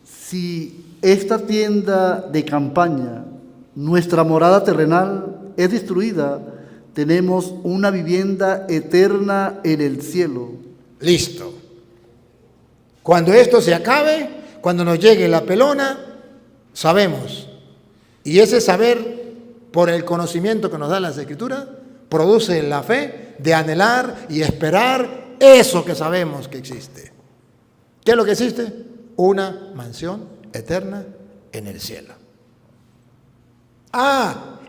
Speaker 2: si esta tienda de campaña, nuestra morada terrenal, es destruida, tenemos una vivienda eterna en el cielo.
Speaker 1: listo. Cuando esto se acabe, cuando nos llegue la pelona, sabemos. Y ese saber, por el conocimiento que nos da las Escrituras, produce la fe de anhelar y esperar eso que sabemos que existe. ¿Qué es lo que existe? Una mansión eterna en el cielo.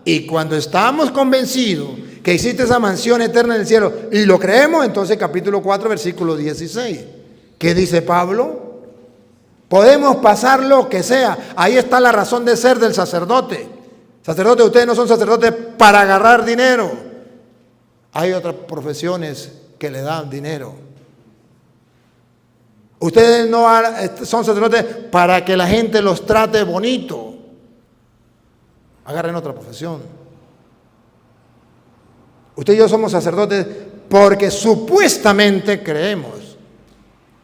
Speaker 1: Y cuando estamos convencidos que existe esa mansión eterna en el cielo y lo creemos, entonces capítulo 4, versículo 16. ¿Qué dice Pablo? Podemos pasar lo que sea. Ahí está la razón de ser del sacerdote. Sacerdotes, ustedes no son sacerdotes para agarrar dinero. Hay otras profesiones que le dan dinero. Ustedes no son sacerdotes para que la gente los trate bonito. Agarren otra profesión. Usted y yo somos sacerdotes porque supuestamente creemos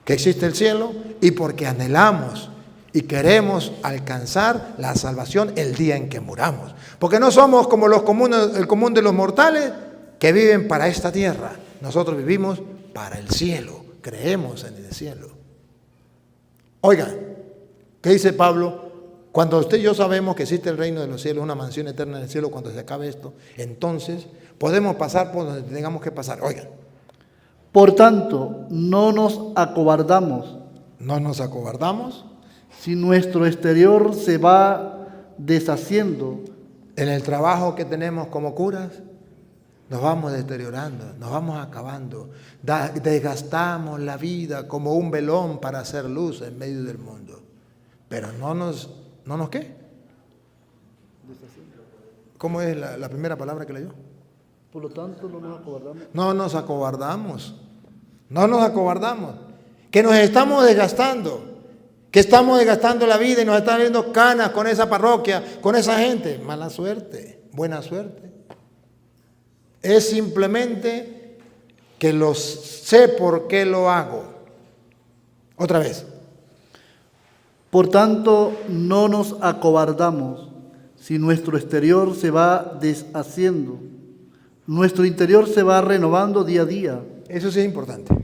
Speaker 1: que existe el cielo y porque anhelamos y queremos alcanzar la salvación el día en que muramos. Porque no somos como el común de los mortales que viven para esta tierra. Nosotros vivimos para el cielo, creemos en el cielo. Oiga, ¿qué dice Pablo? Cuando usted y yo sabemos que existe el reino de los cielos, una mansión eterna en el cielo, cuando se acabe esto, entonces podemos pasar por donde tengamos que pasar. Oiga.
Speaker 2: Por tanto, no nos acobardamos.
Speaker 1: No nos acobardamos.
Speaker 2: Si nuestro exterior se va deshaciendo.
Speaker 1: En el trabajo que tenemos como curas, nos vamos deteriorando, nos vamos acabando. Desgastamos la vida como un velón para hacer luz en medio del mundo. Pero ¿no nos qué? ¿Cómo es la primera palabra que leyó?
Speaker 2: Por lo tanto, no nos acobardamos.
Speaker 1: No nos acobardamos. No nos acobardamos. Que nos estamos desgastando. Que estamos desgastando la vida y nos están viendo canas con esa parroquia, con esa gente. Mala suerte, buena suerte. Es simplemente que sé por qué lo hago. Otra vez.
Speaker 2: Por tanto, no nos acobardamos. Si nuestro exterior se va deshaciendo, nuestro interior se va renovando día a día.
Speaker 1: Eso sí es importante.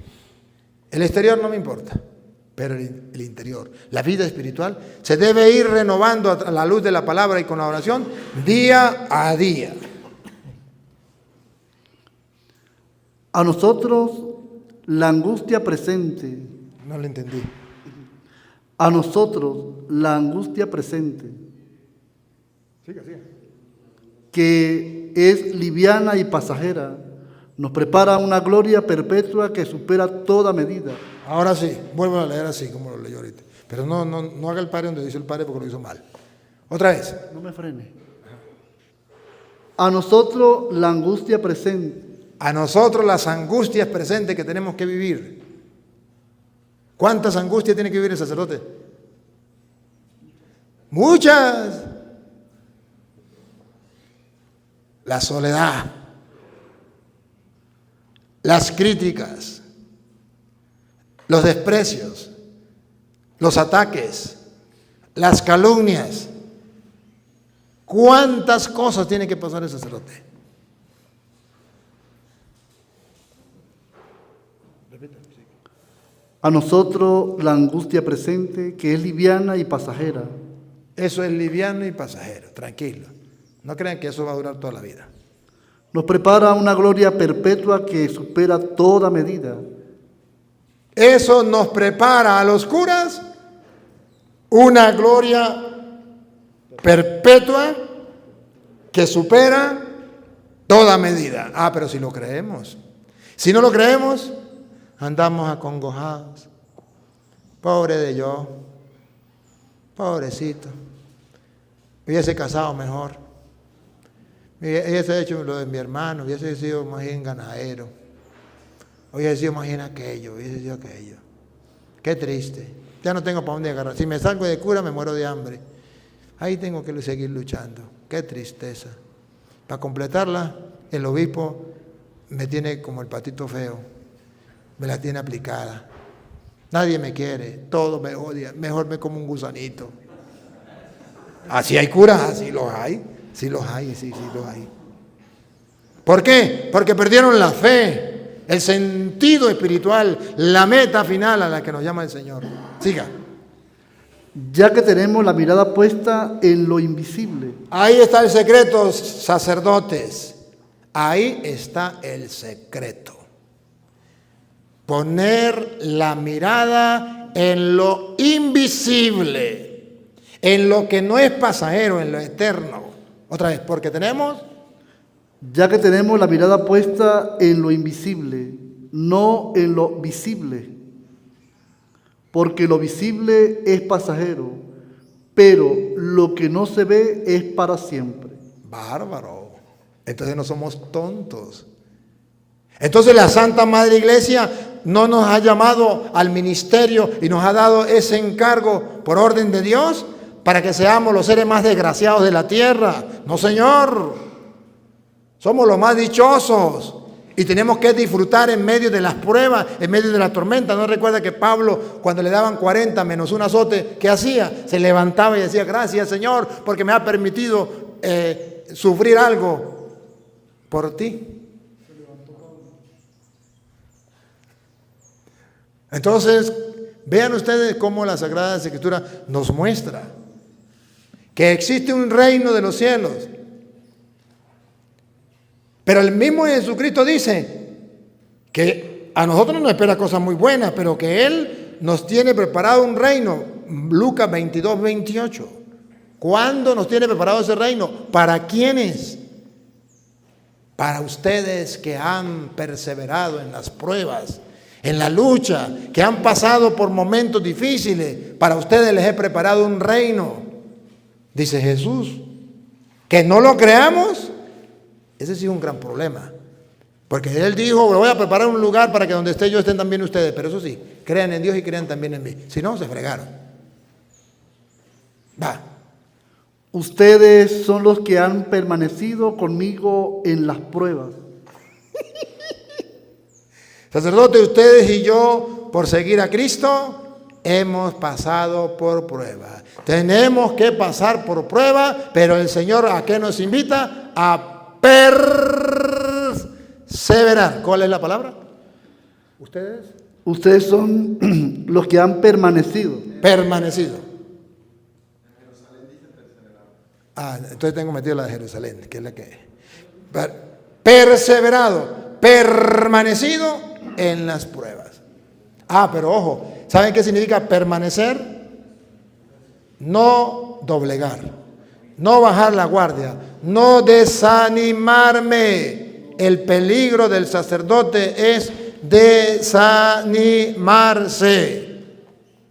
Speaker 1: El exterior no me importa, pero el interior, la vida espiritual, se debe ir renovando a la luz de la palabra y con la oración día a día.
Speaker 2: A nosotros la angustia presente.
Speaker 1: No lo entendí.
Speaker 2: A nosotros la angustia presente.
Speaker 1: Siga.
Speaker 2: Que es liviana y pasajera, nos prepara una gloria perpetua que supera toda medida.
Speaker 1: Ahora sí, vuelvo a leer así como lo leyó ahorita. Pero no haga el padre donde dice el padre porque lo hizo mal. Otra vez.
Speaker 2: No me frene. A nosotros la angustia presente.
Speaker 1: A nosotros las angustias presentes que tenemos que vivir. ¿Cuántas angustias tiene que vivir el sacerdote? Muchas. La soledad, las críticas, los desprecios, los ataques, las calumnias. ¿Cuántas cosas tiene que pasar el sacerdote?
Speaker 2: A nosotros la angustia presente, que es liviana y pasajera.
Speaker 1: Eso es liviano y pasajero, tranquilo. No crean que eso va a durar toda la vida.
Speaker 2: Nos prepara una gloria perpetua que supera toda medida.
Speaker 1: Eso nos prepara a los curas una gloria perpetua que supera toda medida. Ah, pero si lo creemos. Si no lo creemos, andamos acongojados. Pobre de yo, pobrecito. Hubiese casado mejor. Hubiese hecho lo de mi hermano, hubiese sido más bien ganadero. Hubiese sido más bien aquello, hubiese sido aquello. Qué triste. Ya no tengo para dónde agarrar. Si me salgo de cura, me muero de hambre. Ahí tengo que seguir luchando. Qué tristeza. Para completarla, el obispo me tiene como el patito feo. Me la tiene aplicada. Nadie me quiere, todo me odia. Mejor me como un gusanito. Así hay curas, así los hay. Sí los hay, sí los hay. ¿Por qué? Porque perdieron la fe, el sentido espiritual, la meta final a la que nos llama el Señor. Siga.
Speaker 2: Ya que tenemos la mirada puesta en lo invisible.
Speaker 1: Ahí está el secreto, sacerdotes. Ahí está el secreto. Poner la mirada en lo invisible, en lo que no es pasajero, en lo eterno. Otra vez, porque tenemos...
Speaker 2: Ya que tenemos la mirada puesta en lo invisible, no en lo visible. Porque lo visible es pasajero, pero lo que no se ve es para siempre.
Speaker 1: Bárbaro. Entonces no somos tontos. Entonces la Santa Madre Iglesia no nos ha llamado al ministerio y nos ha dado ese encargo por orden de Dios para que seamos los seres más desgraciados de la tierra. No, Señor. Somos los más dichosos y tenemos que disfrutar en medio de las pruebas, en medio de la tormenta. ¿No recuerda que Pablo, cuando le daban 40 menos un azote, ¿qué hacía? Se levantaba y decía, gracias, Señor, porque me ha permitido sufrir algo por ti. Entonces, vean ustedes cómo la Sagrada Escritura nos muestra que existe un reino de los cielos. Pero el mismo Jesucristo dice que a nosotros nos espera cosas muy buenas, pero que Él nos tiene preparado un reino. Lucas 22, 28. ¿Cuándo nos tiene preparado ese reino? ¿Para quiénes? Para ustedes que han perseverado en las pruebas, en la lucha, que han pasado por momentos difíciles. Para ustedes les he preparado un reino, dice Jesús. Que no lo creamos, ese sí es un gran problema. Porque Él dijo, voy a preparar un lugar para que donde esté yo estén también ustedes. Pero eso sí, crean en Dios y crean también en mí. Si no, se fregaron. Va.
Speaker 2: Ustedes son los que han permanecido conmigo en las pruebas.
Speaker 1: Sacerdote, ustedes y yo, por seguir a Cristo, hemos pasado por prueba. Tenemos que pasar por prueba, pero el Señor ¿a qué nos invita? A perseverar. ¿Cuál es la palabra? ¿Ustedes?
Speaker 2: Ustedes son los que han permanecido.
Speaker 1: Permanecido. Entonces tengo metido la de Jerusalén, que es la que... Perseverado, permanecido en las pruebas. Pero ojo, ¿saben qué significa permanecer? No doblegar, no bajar la guardia, no desanimarme. El peligro del sacerdote es desanimarse.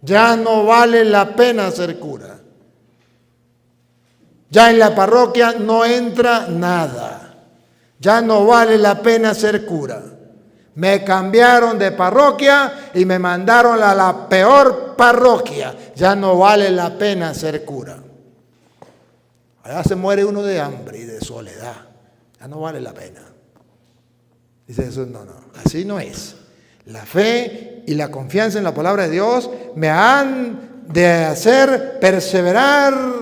Speaker 1: Ya no vale la pena ser cura. Ya en la parroquia no entra nada. Ya no vale la pena ser cura. Me cambiaron de parroquia y me mandaron a la peor parroquia. Ya no vale la pena ser cura. Allá se muere uno de hambre y de soledad. Ya no vale la pena. Dice Jesús, no, así no es. La fe y la confianza en la palabra de Dios me han de hacer perseverar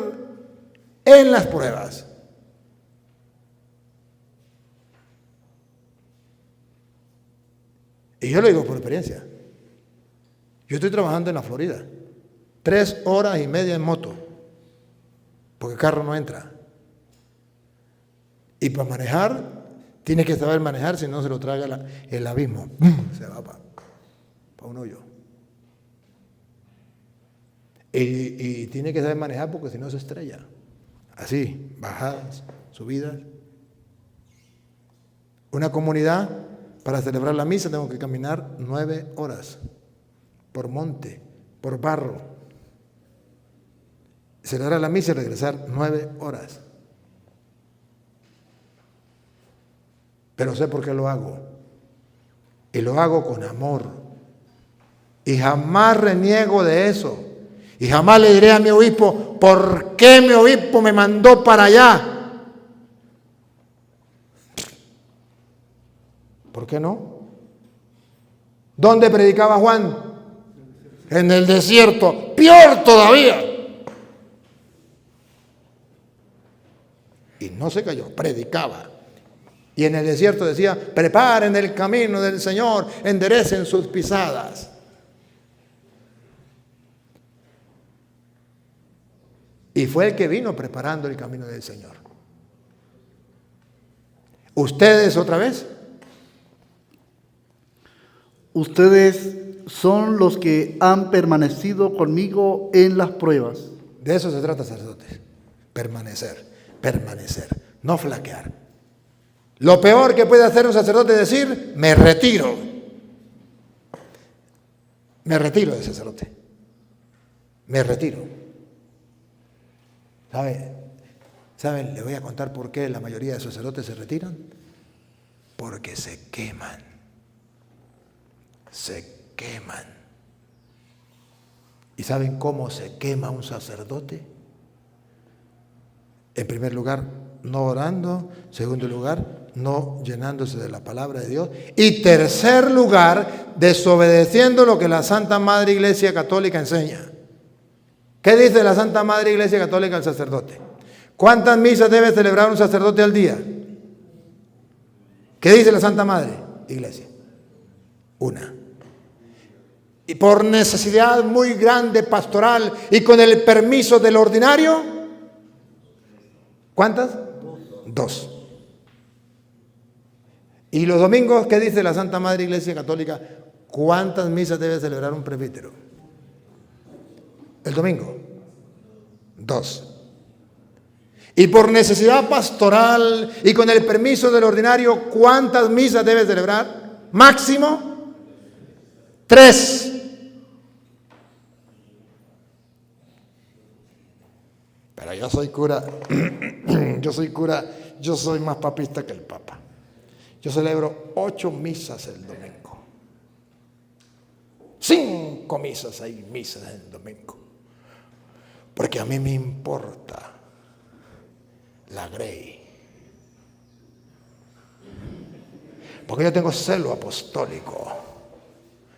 Speaker 1: en las pruebas. Y yo lo digo por experiencia. Yo estoy trabajando en la Florida. 3 horas y media en moto. Porque el carro no entra. Y para manejar, tienes que saber manejar, si no se lo traga el abismo. Se va para un hoyo. Y tiene que saber manejar porque si no se estrella. Así, bajadas, subidas. Una comunidad, para celebrar la misa tengo que caminar 9 horas por monte, por barro. Celebrar la misa y regresar 9 horas. Pero sé por qué lo hago. Y lo hago con amor. Y jamás reniego de eso. Y jamás le diré a mi obispo, ¿por qué mi obispo me mandó para allá? ¿Por qué no? ¿Dónde predicaba Juan? En el desierto. Peor todavía. Y no se cayó, predicaba. Y en el desierto decía, preparen el camino del Señor, enderecen sus pisadas. Y fue el que vino preparando el camino del Señor. ¿Ustedes otra vez?
Speaker 2: Ustedes son los que han permanecido conmigo en las pruebas.
Speaker 1: De eso se trata, sacerdotes. Permanecer, no flaquear. Lo peor que puede hacer un sacerdote es decir, me retiro. Me retiro de sacerdote. Me retiro. ¿Saben? Le voy a contar por qué la mayoría de sacerdotes se retiran. Porque se queman. Se queman. ¿Y saben cómo se quema un sacerdote? En primer lugar, no orando. Segundo lugar, no llenándose de la palabra de Dios. Y tercer lugar, desobedeciendo lo que la Santa Madre Iglesia Católica enseña. ¿Qué dice la Santa Madre Iglesia Católica al sacerdote? ¿Cuántas misas debe celebrar un sacerdote al día? ¿Qué dice la Santa Madre Iglesia? 1. Y por necesidad muy grande pastoral y con el permiso del ordinario, ¿cuántas? 2. Y los domingos, ¿qué dice la Santa Madre Iglesia Católica? ¿Cuántas misas debe celebrar un presbítero? El domingo, 2. Y por necesidad pastoral y con el permiso del ordinario, ¿cuántas misas debe celebrar? Máximo 3. Pero yo soy cura, yo soy más papista que el Papa. Yo celebro 8 misas el domingo. 5 misas, 6 misas el domingo. Porque a mí me importa la grey. Porque yo tengo celo apostólico.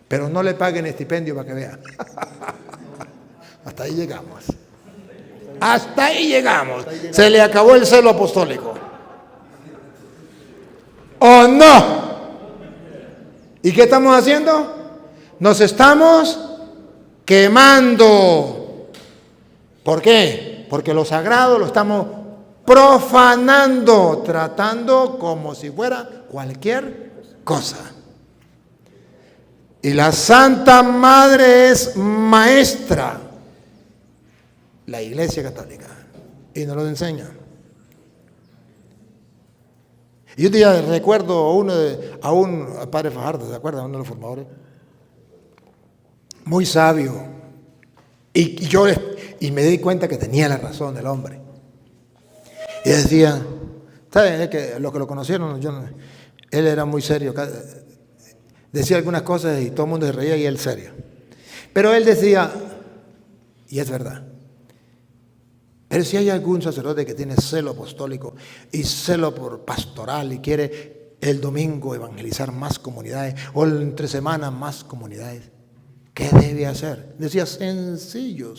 Speaker 1: Pero no le paguen estipendio para que vean. Hasta ahí llegamos. Hasta ahí llegamos. Se le acabó el celo apostólico. ¿O no? ¿Y qué estamos haciendo? Nos estamos quemando. ¿Por qué? Porque lo sagrado lo estamos profanando, tratando como si fuera cualquier cosa. Y la Santa Madre es maestra, la Iglesia Católica, y nos lo enseña. Y un día recuerdo a un padre Fajardo, ¿se acuerdan? Uno de los formadores. Muy sabio. Y me di cuenta que tenía la razón el hombre. Y decía, ¿saben? Es que los que lo conocieron, él era muy serio. Decía algunas cosas y todo el mundo se reía y él serio. Pero él decía, y es verdad, pero si hay algún sacerdote que tiene celo apostólico y celo por pastoral y quiere el domingo evangelizar más comunidades o entre semanas más comunidades, ¿qué debe hacer? Decía, sencillo.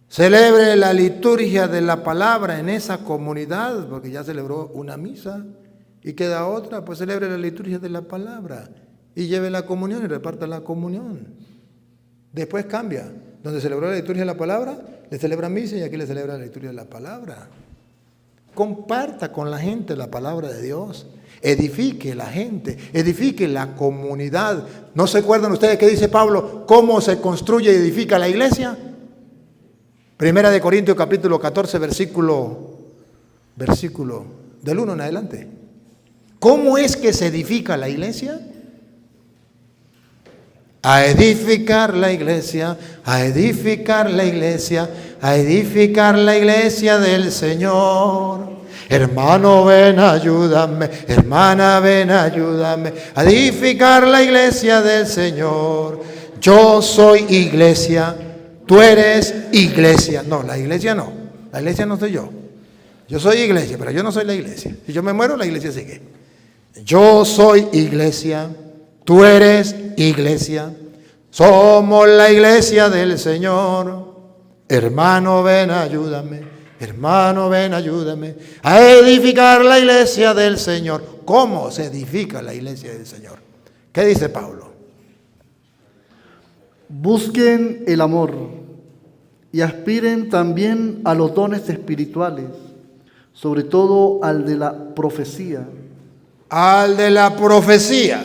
Speaker 1: Celebre la liturgia de la palabra en esa comunidad, porque ya celebró una misa y queda otra, pues celebre la liturgia de la palabra y lleve la comunión y reparta la comunión. Después cambia. Donde celebró la liturgia de la palabra, le celebra misa y aquí le celebra la liturgia de la palabra. comparta con la gente la palabra de Dios. Edifique la gente, edifique la comunidad. ¿No se acuerdan ustedes qué dice Pablo? ¿Cómo se construye y edifica la iglesia? Primera de Corintios capítulo 14, versículo del 1 en adelante. ¿Cómo es que se edifica la iglesia? A edificar la iglesia, a edificar la iglesia, a edificar la iglesia del Señor. Hermano, ven, ayúdame, hermana, ven, ayúdame, a edificar la iglesia del Señor. Yo soy iglesia, tú eres iglesia. No, la iglesia no soy yo. Yo soy iglesia, pero yo no soy la iglesia. Si yo me muero, la iglesia sigue. Yo soy iglesia, tú eres iglesia, somos la iglesia del Señor. Hermano, ven, ayúdame. Hermano, ven, ayúdame a edificar la iglesia del Señor. ¿Cómo se edifica la iglesia del Señor? ¿Qué dice Pablo?
Speaker 2: Busquen el amor y aspiren también a los dones espirituales, sobre todo al de la profecía.
Speaker 1: Al de la profecía.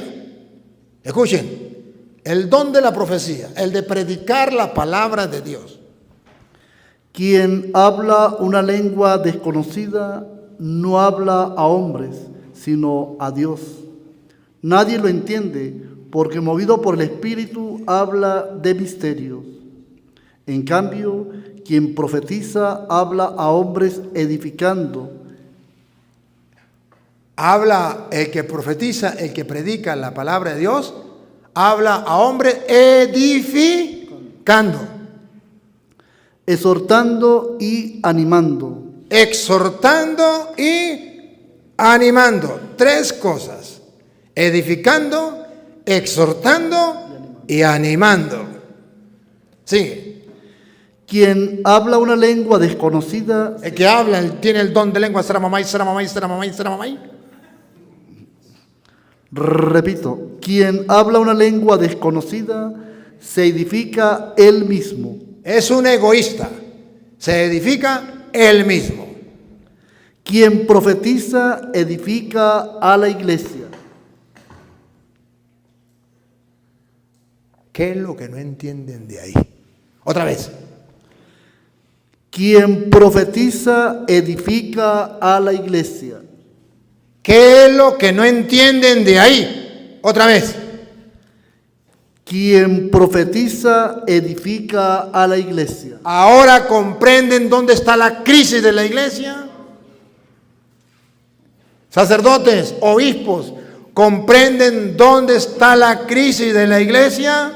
Speaker 1: Escuchen, el don de la profecía, el de predicar la palabra de Dios.
Speaker 2: Quien habla una lengua desconocida no habla a hombres, sino a Dios. Nadie lo entiende, porque movido por el Espíritu habla de misterios. En cambio, quien profetiza habla a hombres edificando.
Speaker 1: Habla el que profetiza, el que predica la palabra de Dios, habla a hombres edificando.
Speaker 2: Exhortando y animando.
Speaker 1: Exhortando y animando. Tres cosas. Edificando, exhortando y animando. Sigue.
Speaker 2: Quien habla una lengua desconocida.
Speaker 1: El que habla, tiene el don de lengua. Saramamay, saramamay, saramamay, saramamay.
Speaker 2: Repito. Quien habla una lengua desconocida se edifica él mismo.
Speaker 1: Es un egoísta, se edifica él mismo.
Speaker 2: Quien profetiza edifica a la iglesia.
Speaker 1: ¿Qué es lo que no entienden de ahí? Otra vez.
Speaker 2: Quien profetiza edifica a la iglesia.
Speaker 1: ¿Qué es lo que no entienden de ahí? Otra vez.
Speaker 2: Quien profetiza edifica a la iglesia.
Speaker 1: ¿Ahora comprenden dónde está la crisis de la iglesia? Sacerdotes, obispos, ¿comprenden dónde está la crisis de la iglesia?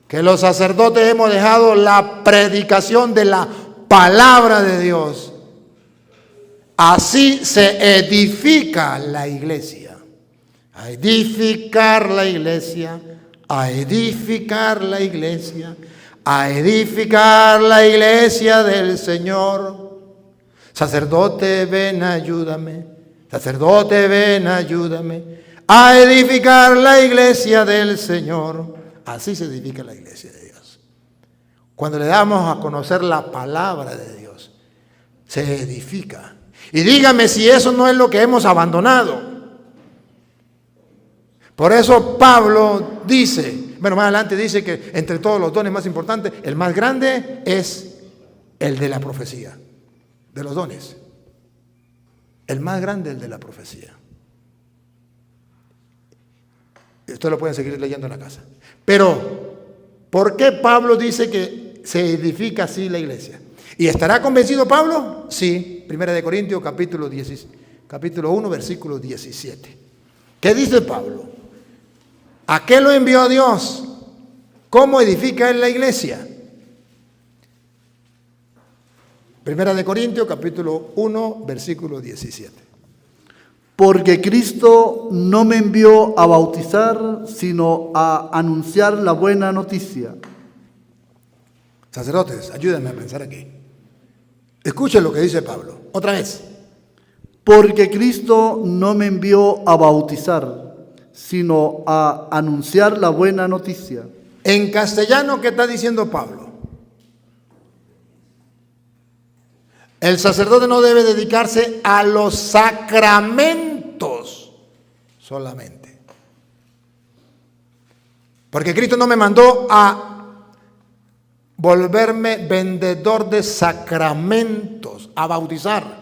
Speaker 1: Que los sacerdotes hemos dejado la predicación de la palabra de Dios. Así se edifica la iglesia. A edificar la iglesia, a edificar la iglesia, a edificar la iglesia del Señor. Sacerdote, ven, ayúdame. Sacerdote, ven, ayúdame a edificar la iglesia del Señor. Así se edifica la iglesia de Dios. Cuando le damos a conocer la palabra de Dios, se edifica. Y dígame si eso no es lo que hemos abandonado. Por eso Pablo dice, bueno, más adelante dice que entre todos los dones más importantes, el más grande es el de la profecía, de los dones. El más grande es el de la profecía. Esto lo pueden seguir leyendo en la casa. Pero, ¿por qué Pablo dice que se edifica así la iglesia? ¿Y estará convencido Pablo? Sí, 1 Corintios capítulo 1, versículo 17. ¿Qué dice Pablo? ¿A qué lo envió Dios? ¿Cómo edifica él la iglesia? 1 Corintios capítulo 1, versículo 17.
Speaker 2: Porque Cristo no me envió a bautizar, sino a anunciar la buena noticia.
Speaker 1: Sacerdotes, ayúdenme a pensar aquí. Escuchen lo que dice Pablo. Otra vez.
Speaker 2: Porque Cristo no me envió a bautizar, sino a anunciar la buena noticia.
Speaker 1: En castellano, ¿qué está diciendo Pablo? El sacerdote no debe dedicarse a los sacramentos solamente. Porque Cristo no me mandó a volverme vendedor de sacramentos, a bautizar.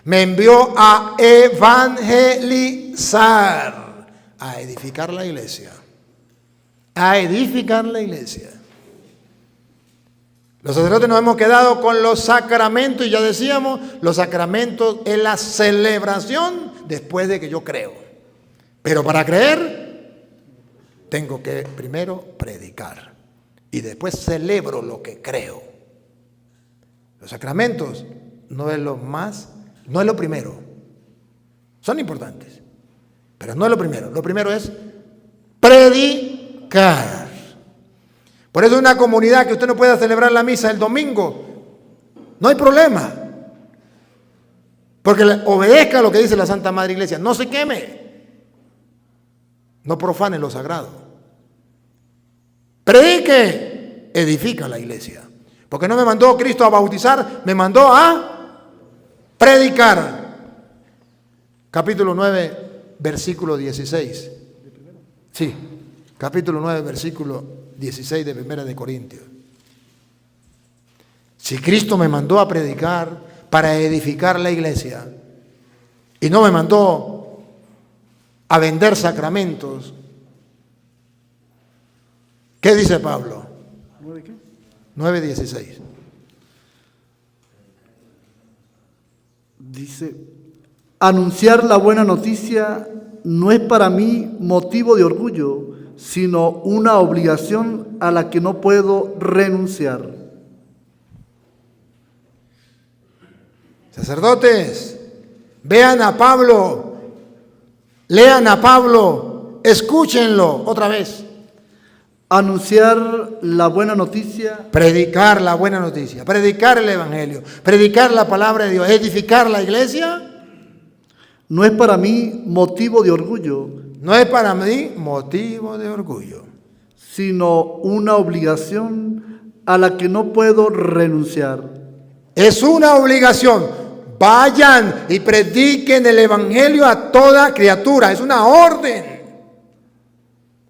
Speaker 1: Me envió a evangelizar, a edificar la iglesia. A edificar la iglesia. Los sacerdotes nos hemos quedado con los sacramentos y ya decíamos, los sacramentos es la celebración después de que yo creo. Pero para creer, tengo que primero predicar y después celebro lo que creo. Los sacramentos no es lo primero. Son importantes, pero no es lo primero. Lo primero es predicar. Por eso una comunidad que usted no pueda celebrar la misa el domingo, no hay problema. Porque obedezca lo que dice la Santa Madre Iglesia. No se queme. No profane lo sagrado. Predique, edifica la iglesia. Porque no me mandó Cristo a bautizar, me mandó a predicar. Capítulo 9, versículo 16. Sí, capítulo 9, versículo 16 de Primera de Corintios. Si Cristo me mandó a predicar para edificar la iglesia y no me mandó a vender sacramentos, ¿qué dice Pablo? 9:16.
Speaker 2: Dice, anunciar la buena noticia no es para mí motivo de orgullo, sino una obligación a la que no puedo renunciar.
Speaker 1: Sacerdotes, vean a Pablo, lean a Pablo, escúchenlo otra vez.
Speaker 2: Anunciar la buena noticia.
Speaker 1: Predicar la buena noticia, predicar el evangelio, predicar la palabra de Dios, edificar la iglesia.
Speaker 2: No es para mí motivo de orgullo.
Speaker 1: No es para mí motivo de orgullo,
Speaker 2: sino una obligación a la que no puedo renunciar.
Speaker 1: Es una obligación. Vayan y prediquen el evangelio a toda criatura. Es una orden.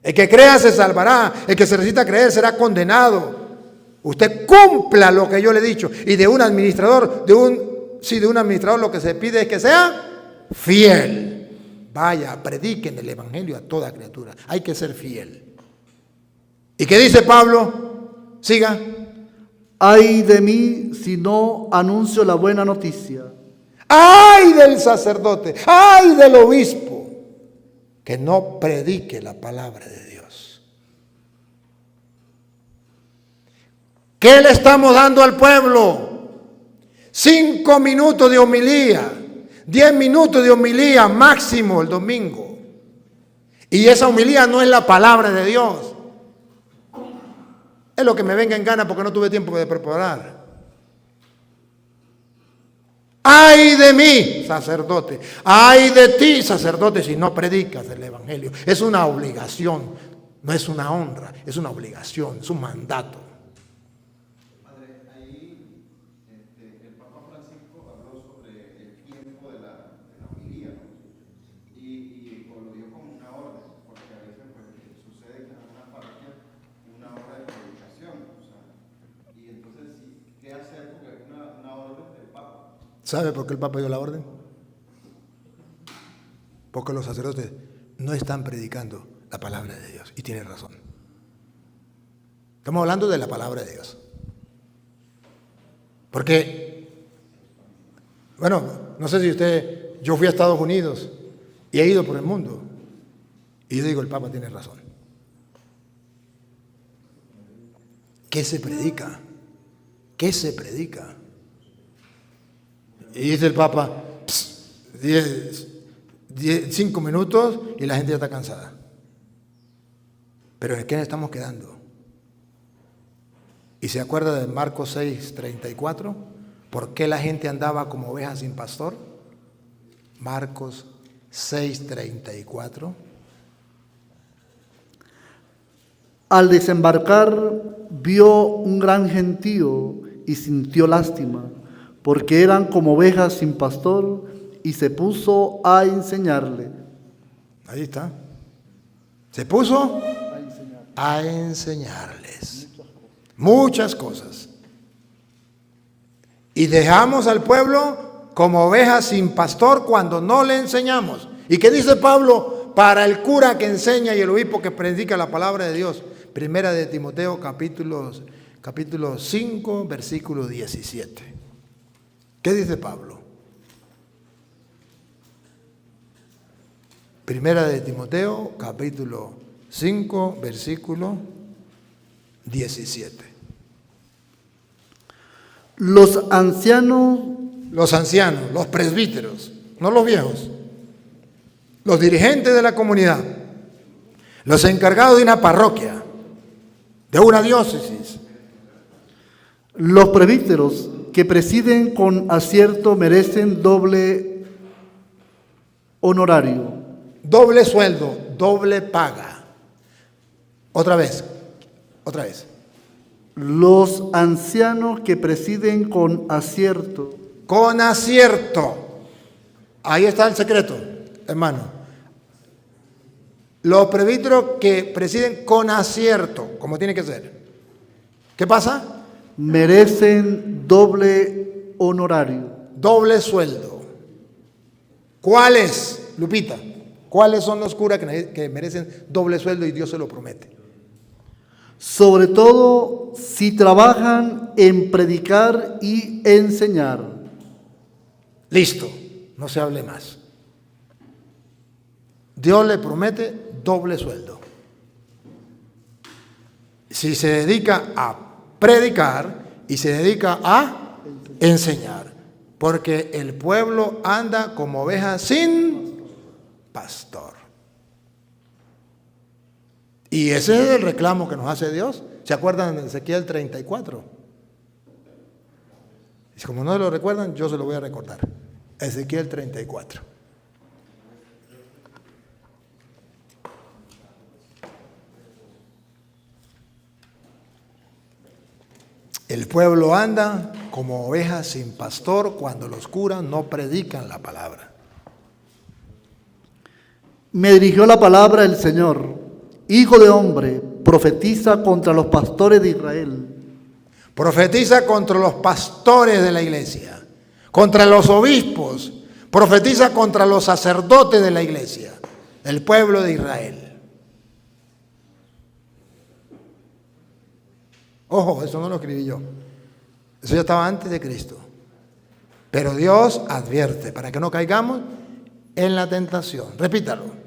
Speaker 1: El que crea se salvará. El que se resista a creer será condenado. Usted cumpla lo que yo le he dicho. Y de un administrador, de un administrador lo que se pide es que sea fiel. Vaya, prediquen el evangelio a toda criatura. Hay que ser fiel. ¿Y qué dice Pablo? Siga.
Speaker 2: Ay de mí si no anuncio la buena noticia.
Speaker 1: Ay del sacerdote, ay del obispo, que no predique la palabra de Dios. ¿Qué le estamos dando al pueblo? 5 minutos de homilía, 10 minutos de homilía máximo el domingo. Y esa homilía no es la palabra de Dios. Es lo que me venga en gana porque no tuve tiempo de preparar. Ay de mí, sacerdote. Ay de ti, sacerdote, si no predicas el evangelio. Es una obligación, no es una honra, es una obligación, es un mandato.
Speaker 3: Padre, ahí el Papa Francisco habló sobre el tiempo de la homilía, ¿no? Y lo dio como una orden, porque a veces pues, sucede que en algunas parroquias una hora de predicación, o sea, y entonces sí, ¿qué hacer? Porque es una orden del Papa.
Speaker 1: ¿Sabe por qué el Papa dio la orden? Porque los sacerdotes no están predicando la palabra de Dios. Y tiene razón. Estamos hablando de la palabra de Dios. Porque, bueno, no sé si usted, yo fui a Estados Unidos y he ido por el mundo. Y yo digo, el Papa tiene razón. ¿Qué se predica? ¿Qué se predica? Y dice el Papa, 5 minutos y la gente ya está cansada. Pero ¿en qué nos estamos quedando? ¿Y se acuerda de Marcos 6:34? ¿Por qué la gente andaba como ovejas sin pastor? Marcos 6:34.
Speaker 2: Al desembarcar vio un gran gentío y sintió lástima, porque eran como ovejas sin pastor, y se puso a enseñarle.
Speaker 1: Ahí está. Se puso a enseñarles muchas cosas. Y dejamos al pueblo como ovejas sin pastor cuando no le enseñamos. ¿Y qué dice Pablo para el cura que enseña y el obispo que predica la palabra de Dios? Primera de Timoteo capítulo 5, versículo 17. ¿Qué dice Pablo? Primera de Timoteo, capítulo 5, versículo 17.
Speaker 2: Los ancianos,
Speaker 1: Los presbíteros, no los viejos, los dirigentes de la comunidad, los encargados de una parroquia, de una diócesis,
Speaker 2: los presbíteros que presiden con acierto merecen doble honorario.
Speaker 1: doble sueldo, doble paga. Otra vez.
Speaker 2: Los ancianos que presiden con acierto.
Speaker 1: Con acierto. Ahí está el secreto, hermano. Los presbíteros que presiden con acierto, como tiene que ser. ¿Qué pasa?
Speaker 2: Merecen doble honorario.
Speaker 1: Doble sueldo. ¿Cuáles, Lupita? ¿Cuáles son los curas que merecen doble sueldo y Dios se lo promete?
Speaker 2: Sobre todo si trabajan en predicar y enseñar.
Speaker 1: Listo, no se hable más. Dios le promete doble sueldo. Si se dedica a predicar y se dedica a enseñar. Porque el pueblo anda como oveja sin pastor. Y ese es el reclamo que nos hace Dios. ¿Se acuerdan de Ezequiel 34? Y como no lo recuerdan, yo se lo voy a recordar. Ezequiel 34. El pueblo anda como ovejas sin pastor cuando los curas no predican la palabra.
Speaker 2: Me dirigió la palabra el Señor: Hijo de hombre, profetiza contra los pastores de Israel.
Speaker 1: Profetiza contra los pastores de la iglesia, contra los obispos, profetiza contra los sacerdotes de la iglesia, del pueblo de Israel. Ojo, eso no lo escribí yo. Eso ya estaba antes de Cristo. Pero Dios advierte para que no caigamos en la tentación. Repítalo.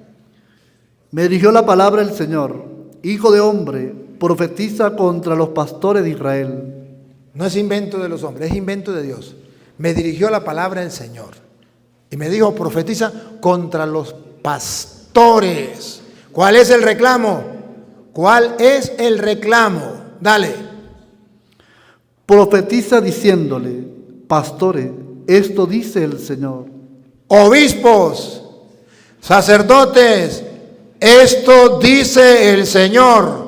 Speaker 2: Me dirigió la palabra el Señor: Hijo de hombre, profetiza contra los pastores de Israel.
Speaker 1: No es invento de los hombres, es invento de Dios. Me dirigió la palabra el Señor y me dijo: profetiza contra los pastores. ¿Cuál es el reclamo? ¿Cuál es el reclamo? Dale.
Speaker 2: Profetiza diciéndole: pastores, esto dice el Señor.
Speaker 1: Obispos, sacerdotes, esto dice el Señor.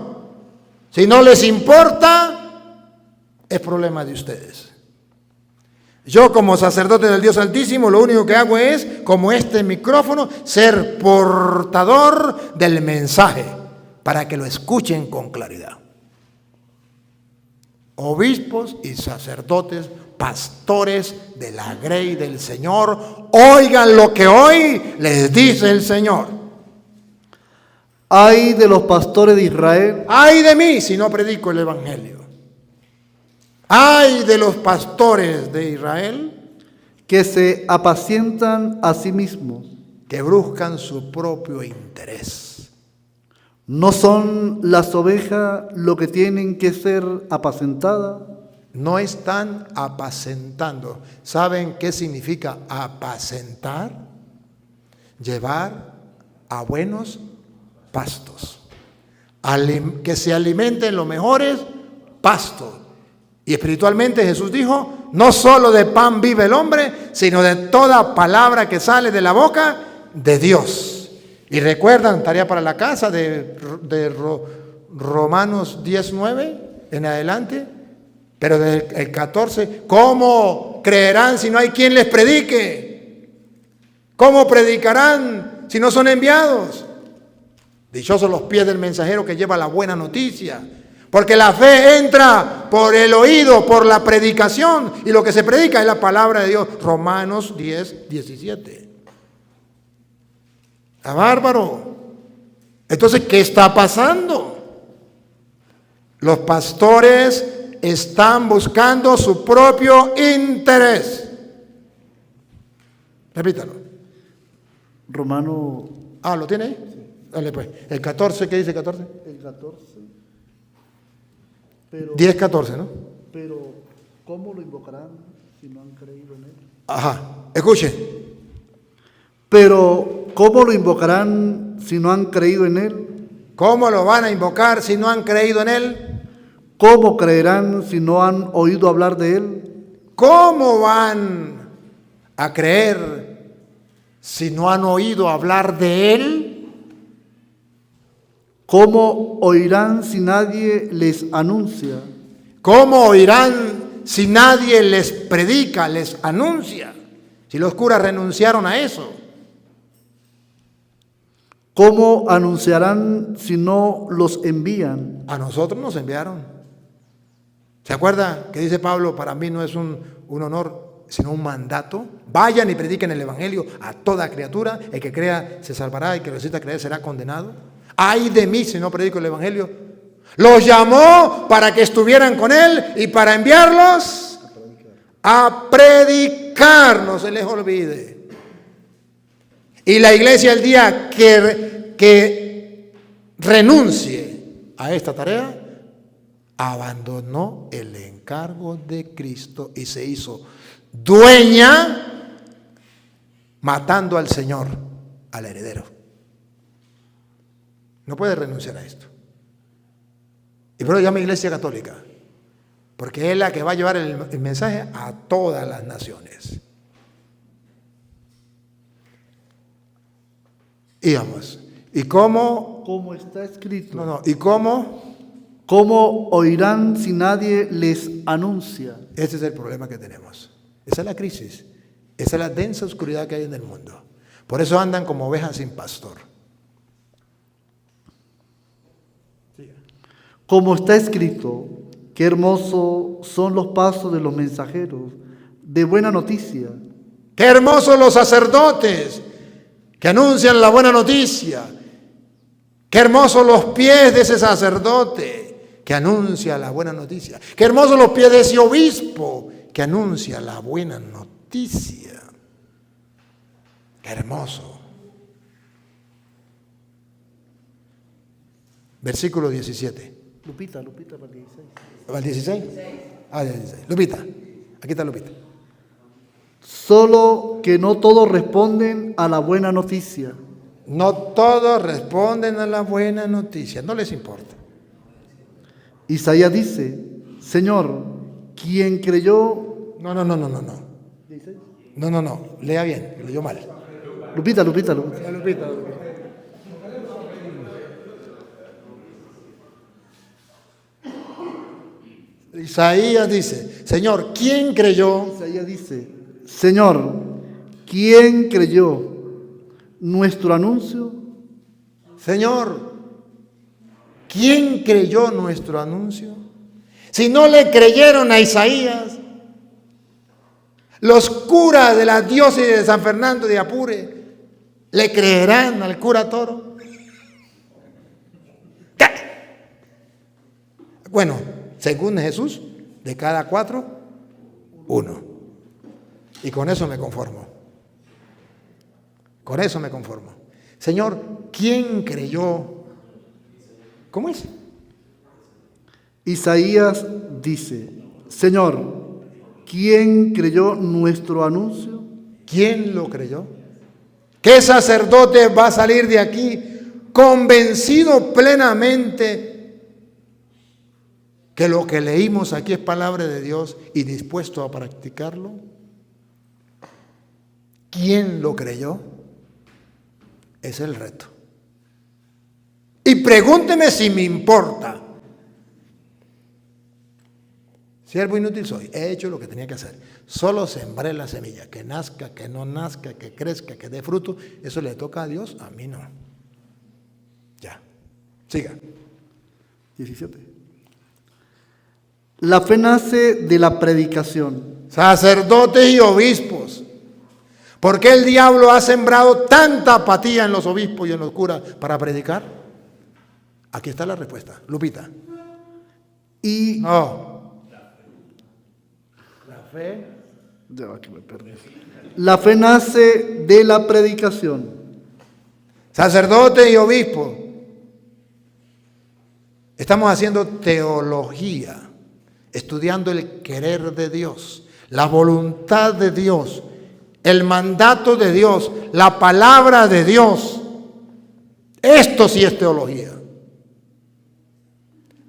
Speaker 1: Si no les importa, es problema de ustedes. Yo, como sacerdote del Dios Altísimo, lo único que hago es, como este micrófono, ser portador del mensaje para que lo escuchen con claridad. Obispos y sacerdotes, pastores de la grey del Señor, oigan lo que hoy les dice el Señor.
Speaker 2: Ay de los pastores de Israel.
Speaker 1: Ay de mí si no predico el evangelio. Ay de los pastores de Israel
Speaker 2: que se apacientan a sí mismos.
Speaker 1: Que buscan su propio interés.
Speaker 2: ¿No son las ovejas lo que tienen que ser apacentadas?
Speaker 1: No están apacentando. ¿Saben qué significa apacentar? Llevar a buenos pastos. Que se alimenten los mejores pastos. Y espiritualmente Jesús dijo: no solo de pan vive el hombre, sino de toda palabra que sale de la boca de Dios. Y recuerdan, tarea para la casa de Romanos 19 en adelante, pero del 14, ¿cómo creerán si no hay quien les predique? ¿Cómo predicarán si no son enviados? Dichosos los pies del mensajero que lleva la buena noticia. Porque la fe entra por el oído, por la predicación. Y lo que se predica es la palabra de Dios. Romanos 10, 17. ¡Ah, bárbaro! Entonces, ¿qué está pasando? Los pastores están buscando su propio interés. Repítalo.
Speaker 2: Romano.
Speaker 1: ¿Lo tiene ahí? Dale pues. El 14, ¿qué dice el 14?
Speaker 2: El 14. Pero,
Speaker 1: 10, 14, ¿no?
Speaker 2: pero, ¿cómo lo invocarán si no han creído en él?
Speaker 1: Ajá. Escuche.
Speaker 2: Pero, ¿cómo lo invocarán si no han creído en él?
Speaker 1: ¿Cómo lo van a invocar si no han creído en él?
Speaker 2: ¿Cómo creerán si no han oído hablar de él?
Speaker 1: ¿Cómo van a creer si no han oído hablar de él?
Speaker 2: ¿Cómo oirán si nadie les anuncia?
Speaker 1: ¿Cómo oirán si nadie les predica, les anuncia? Si los curas renunciaron a eso.
Speaker 2: ¿Cómo anunciarán si no los envían?
Speaker 1: A nosotros nos enviaron. ¿Se acuerda que dice Pablo, para mí no es un honor, sino un mandato? Vayan y prediquen el evangelio a toda criatura. El que crea se salvará, el que resista creer será condenado. Ay de mí si no predico el evangelio. Los llamó para que estuvieran con él y para enviarlos a predicar. No se les olvide. Y la iglesia, el día que renuncie a esta tarea, abandonó el encargo de Cristo y se hizo dueña, matando al Señor, al heredero. No puede renunciar a esto. Y por eso llama Iglesia Católica, porque es la que va a llevar el mensaje a todas las naciones. Y vamos. ¿Y cómo?
Speaker 2: Como está escrito.
Speaker 1: ¿Y cómo?
Speaker 2: ¿Cómo oirán si nadie les anuncia?
Speaker 1: Ese es el problema que tenemos. Esa es la crisis. Esa es la densa oscuridad que hay en el mundo. Por eso andan como ovejas sin pastor.
Speaker 2: Como está escrito, qué hermosos son los pasos de los mensajeros de buena noticia.
Speaker 1: Qué hermosos los sacerdotes que anuncian la buena noticia. Qué hermosos los pies de ese sacerdote que anuncia la buena noticia. Qué hermosos los pies de ese obispo que anuncia la buena noticia. Qué hermoso. Versículo 17.
Speaker 2: Lupita, para el 16.
Speaker 1: ¿Para el 16? Ah, 16. Lupita, aquí está Lupita.
Speaker 2: Solo que no todos responden a la buena noticia.
Speaker 1: No todos responden a la buena noticia, no les importa.
Speaker 2: Isaías dice, Señor, ¿quién creyó?
Speaker 1: No. No, lea bien, leyó mal.
Speaker 2: Lupita.
Speaker 1: Isaías dice, Señor, ¿quién creyó?
Speaker 2: Isaías dice, Señor, ¿quién creyó nuestro anuncio?
Speaker 1: Señor, ¿quién creyó nuestro anuncio? Si no le creyeron a Isaías, los curas de la diócesis de San Fernando de Apure, ¿le creerán al cura Toro? ¿Qué? Bueno, según Jesús, de cada 4, 1. Y con eso me conformo. Con eso me conformo. Señor, ¿quién creyó? ¿Cómo es?
Speaker 2: Isaías dice, Señor, ¿quién creyó nuestro anuncio?
Speaker 1: ¿Quién lo creyó? ¿Qué sacerdote va a salir de aquí convencido plenamente que lo que leímos aquí es palabra de Dios y dispuesto a practicarlo? ¿Quién lo creyó? Es el reto. Y pregúnteme si me importa. Siervo inútil soy, he hecho lo que tenía que hacer. Solo sembré la semilla, que nazca, que no nazca, que crezca, que dé fruto. Eso le toca a Dios, a mí no. Ya, siga.
Speaker 2: 17. La fe nace de la predicación.
Speaker 1: Sacerdotes y obispos. ¿Por qué el diablo ha sembrado tanta apatía en los obispos y en los curas para predicar? Aquí está la respuesta. Lupita.
Speaker 2: Y
Speaker 1: No. La fe.
Speaker 2: ya va que me perdí. La fe nace de la predicación.
Speaker 1: Sacerdotes y obispos. Estamos haciendo teología, estudiando el querer de Dios, la voluntad de Dios, el mandato de Dios, la palabra de Dios. Esto sí es teología.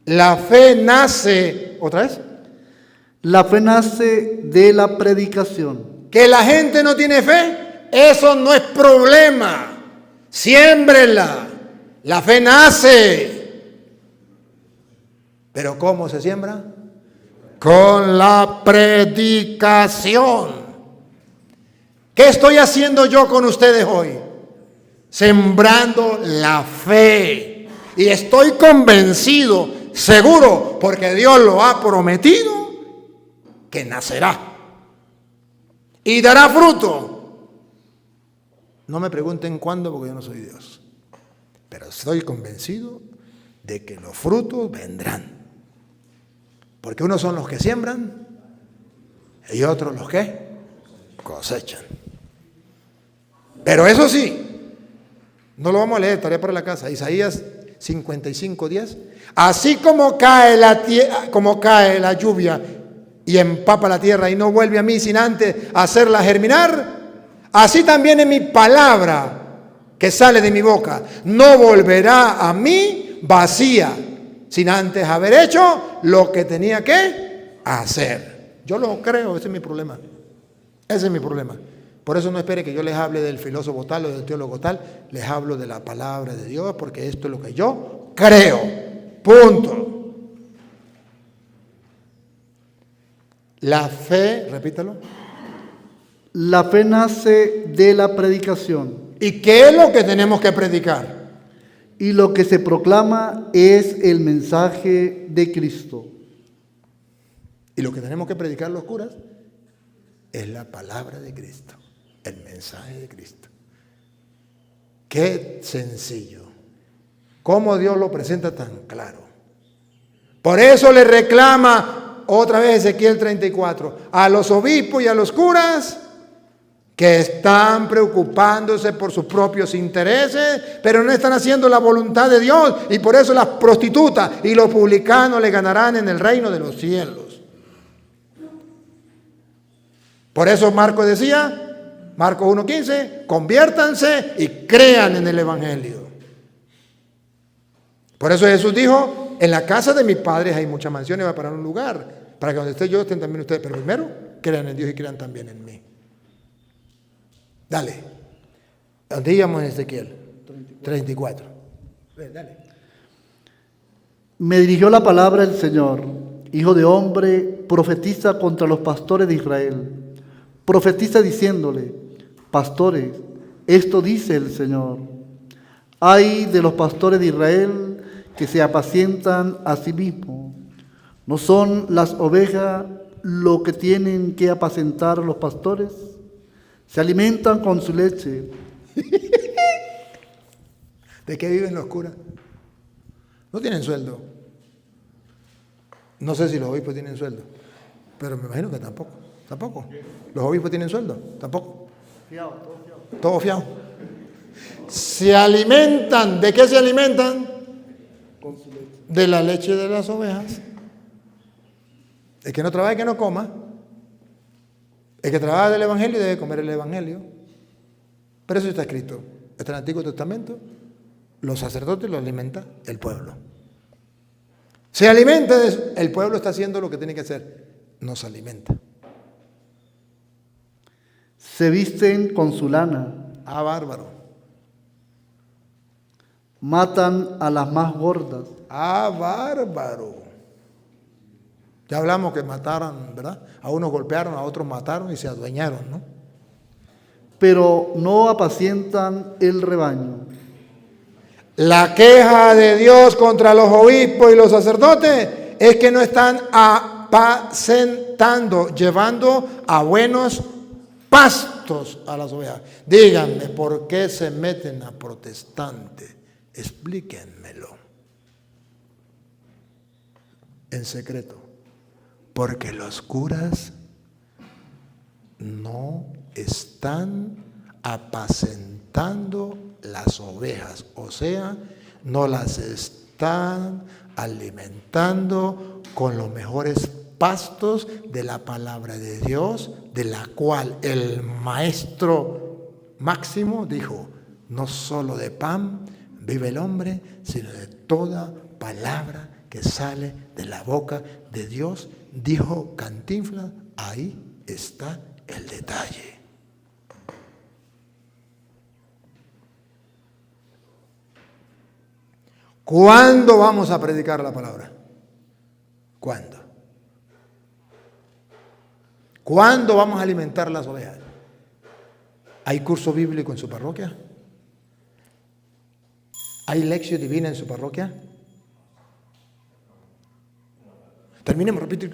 Speaker 1: La fe nace, ¿otra vez?
Speaker 2: La fe nace de la predicación.
Speaker 1: Que la gente no tiene fe, eso no es problema. Siémbrela. La fe nace. ¿Pero cómo se siembra? Con la predicación. ¿Qué estoy haciendo yo con ustedes hoy? Sembrando la fe. Y estoy convencido, seguro, porque Dios lo ha prometido, que nacerá y dará fruto. No me pregunten cuándo, porque yo no soy Dios, pero estoy convencido de que los frutos vendrán, porque unos son los que siembran y otros los que cosechan. Pero eso sí, no lo vamos a leer, tarea para la casa. Isaías 55:10. Así como cae la lluvia y empapa la tierra y no vuelve a mí sin antes hacerla germinar, así también en mi palabra que sale de mi boca no volverá a mí vacía sin antes haber hecho lo que tenía que hacer. Yo lo creo, ese es mi problema. Ese es mi problema. Por eso no espere que yo les hable del filósofo tal o del teólogo tal, les hablo de la palabra de Dios, porque esto es lo que yo creo. Punto. La fe, repítalo.
Speaker 2: La fe nace de la predicación.
Speaker 1: ¿Y qué es lo que tenemos que predicar?
Speaker 2: Y lo que se proclama es el mensaje de Cristo.
Speaker 1: Y lo que tenemos que predicar los curas es la palabra de Cristo, el mensaje de Cristo. Qué sencillo. Cómo Dios lo presenta tan claro. Por eso le reclama otra vez Ezequiel 34 a los obispos y a los curas que están preocupándose por sus propios intereses, pero no están haciendo la voluntad de Dios, y por eso las prostitutas y los publicanos le ganarán en el reino de los cielos. Por eso Marcos decía, Marcos 1:15, conviértanse y crean en el Evangelio. Por eso Jesús dijo, en la casa de mis padres hay muchas mansiones, va para un lugar, para que donde esté yo estén también ustedes, pero primero crean en Dios y crean también en mí. Dale. ¿Dónde íbamos en Ezequiel? 34. Dale.
Speaker 2: Me dirigió la palabra el Señor, hijo de hombre, profetiza contra los pastores de Israel. Profetiza diciéndole, pastores, esto dice el Señor. Ay de los pastores de Israel que se apacientan a sí mismos. ¿No son las ovejas lo que tienen que apacentar los pastores? Se alimentan con su leche.
Speaker 1: ¿De qué viven los curas? No tienen sueldo. No sé si los obispos tienen sueldo, pero me imagino que tampoco. Tampoco. ¿Los obispos tienen sueldo? Tampoco. Todo fiado. Se alimentan. ¿De qué se alimentan?
Speaker 2: Con su leche.
Speaker 1: De la leche de las ovejas. El que no trabaja, que no coma. El que trabaja del Evangelio debe comer el Evangelio. Pero eso está escrito. Está en el Antiguo Testamento. Los sacerdotes lo alimenta el pueblo. Se alimenta de eso. El pueblo está haciendo lo que tiene que hacer. Nos alimenta.
Speaker 2: Se visten con su lana.
Speaker 1: Ah, bárbaro.
Speaker 2: Matan a las más gordas.
Speaker 1: Ah, bárbaro. Ya hablamos que mataron, ¿verdad? A unos golpearon, a otros mataron y se adueñaron, ¿no?
Speaker 2: Pero no apacientan el rebaño.
Speaker 1: La queja de Dios contra los obispos y los sacerdotes es que no están apacentando, llevando a buenos pastos a las ovejas. Díganme, ¿por qué se meten a protestante? Explíquenmelo. En secreto. Porque los curas no están apacentando las ovejas, o sea, no las están alimentando con los mejores pastos de la palabra de Dios, de la cual el maestro Máximo dijo, no solo de pan vive el hombre, sino de toda palabra que sale de la boca de Dios, dijo Cantinflas. Ahí está el detalle. ¿Cuándo vamos a predicar la palabra? ¿Cuándo? ¿Cuándo vamos a alimentar las ovejas? ¿Hay curso bíblico en su parroquia? ¿Hay lección divina en su parroquia? Terminemos, repito.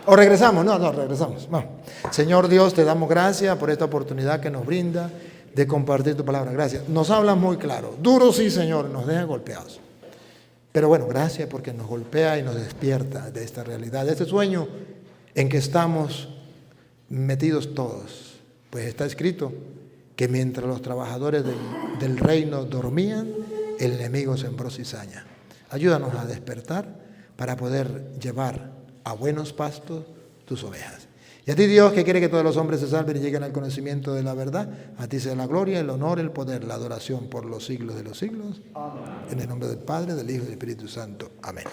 Speaker 1: ¿O regresamos? No, regresamos. No. Señor Dios, te damos gracias por esta oportunidad que nos brinda de compartir tu palabra. Gracias. Nos habla muy claro. Duro sí, Señor, nos deja golpeados. Pero bueno, gracias porque nos golpea y nos despierta de esta realidad, de este sueño en que estamos metidos todos. Pues está escrito que mientras los trabajadores del reino dormían, el enemigo sembró cizaña. Ayúdanos a despertar para poder llevar a buenos pastos tus ovejas. Y a ti, Dios, que quiere que todos los hombres se salven y lleguen al conocimiento de la verdad, a ti sea la gloria, el honor, el poder, la adoración por los siglos de los siglos. Amén. En el nombre del Padre, del Hijo y del Espíritu Santo. Amén.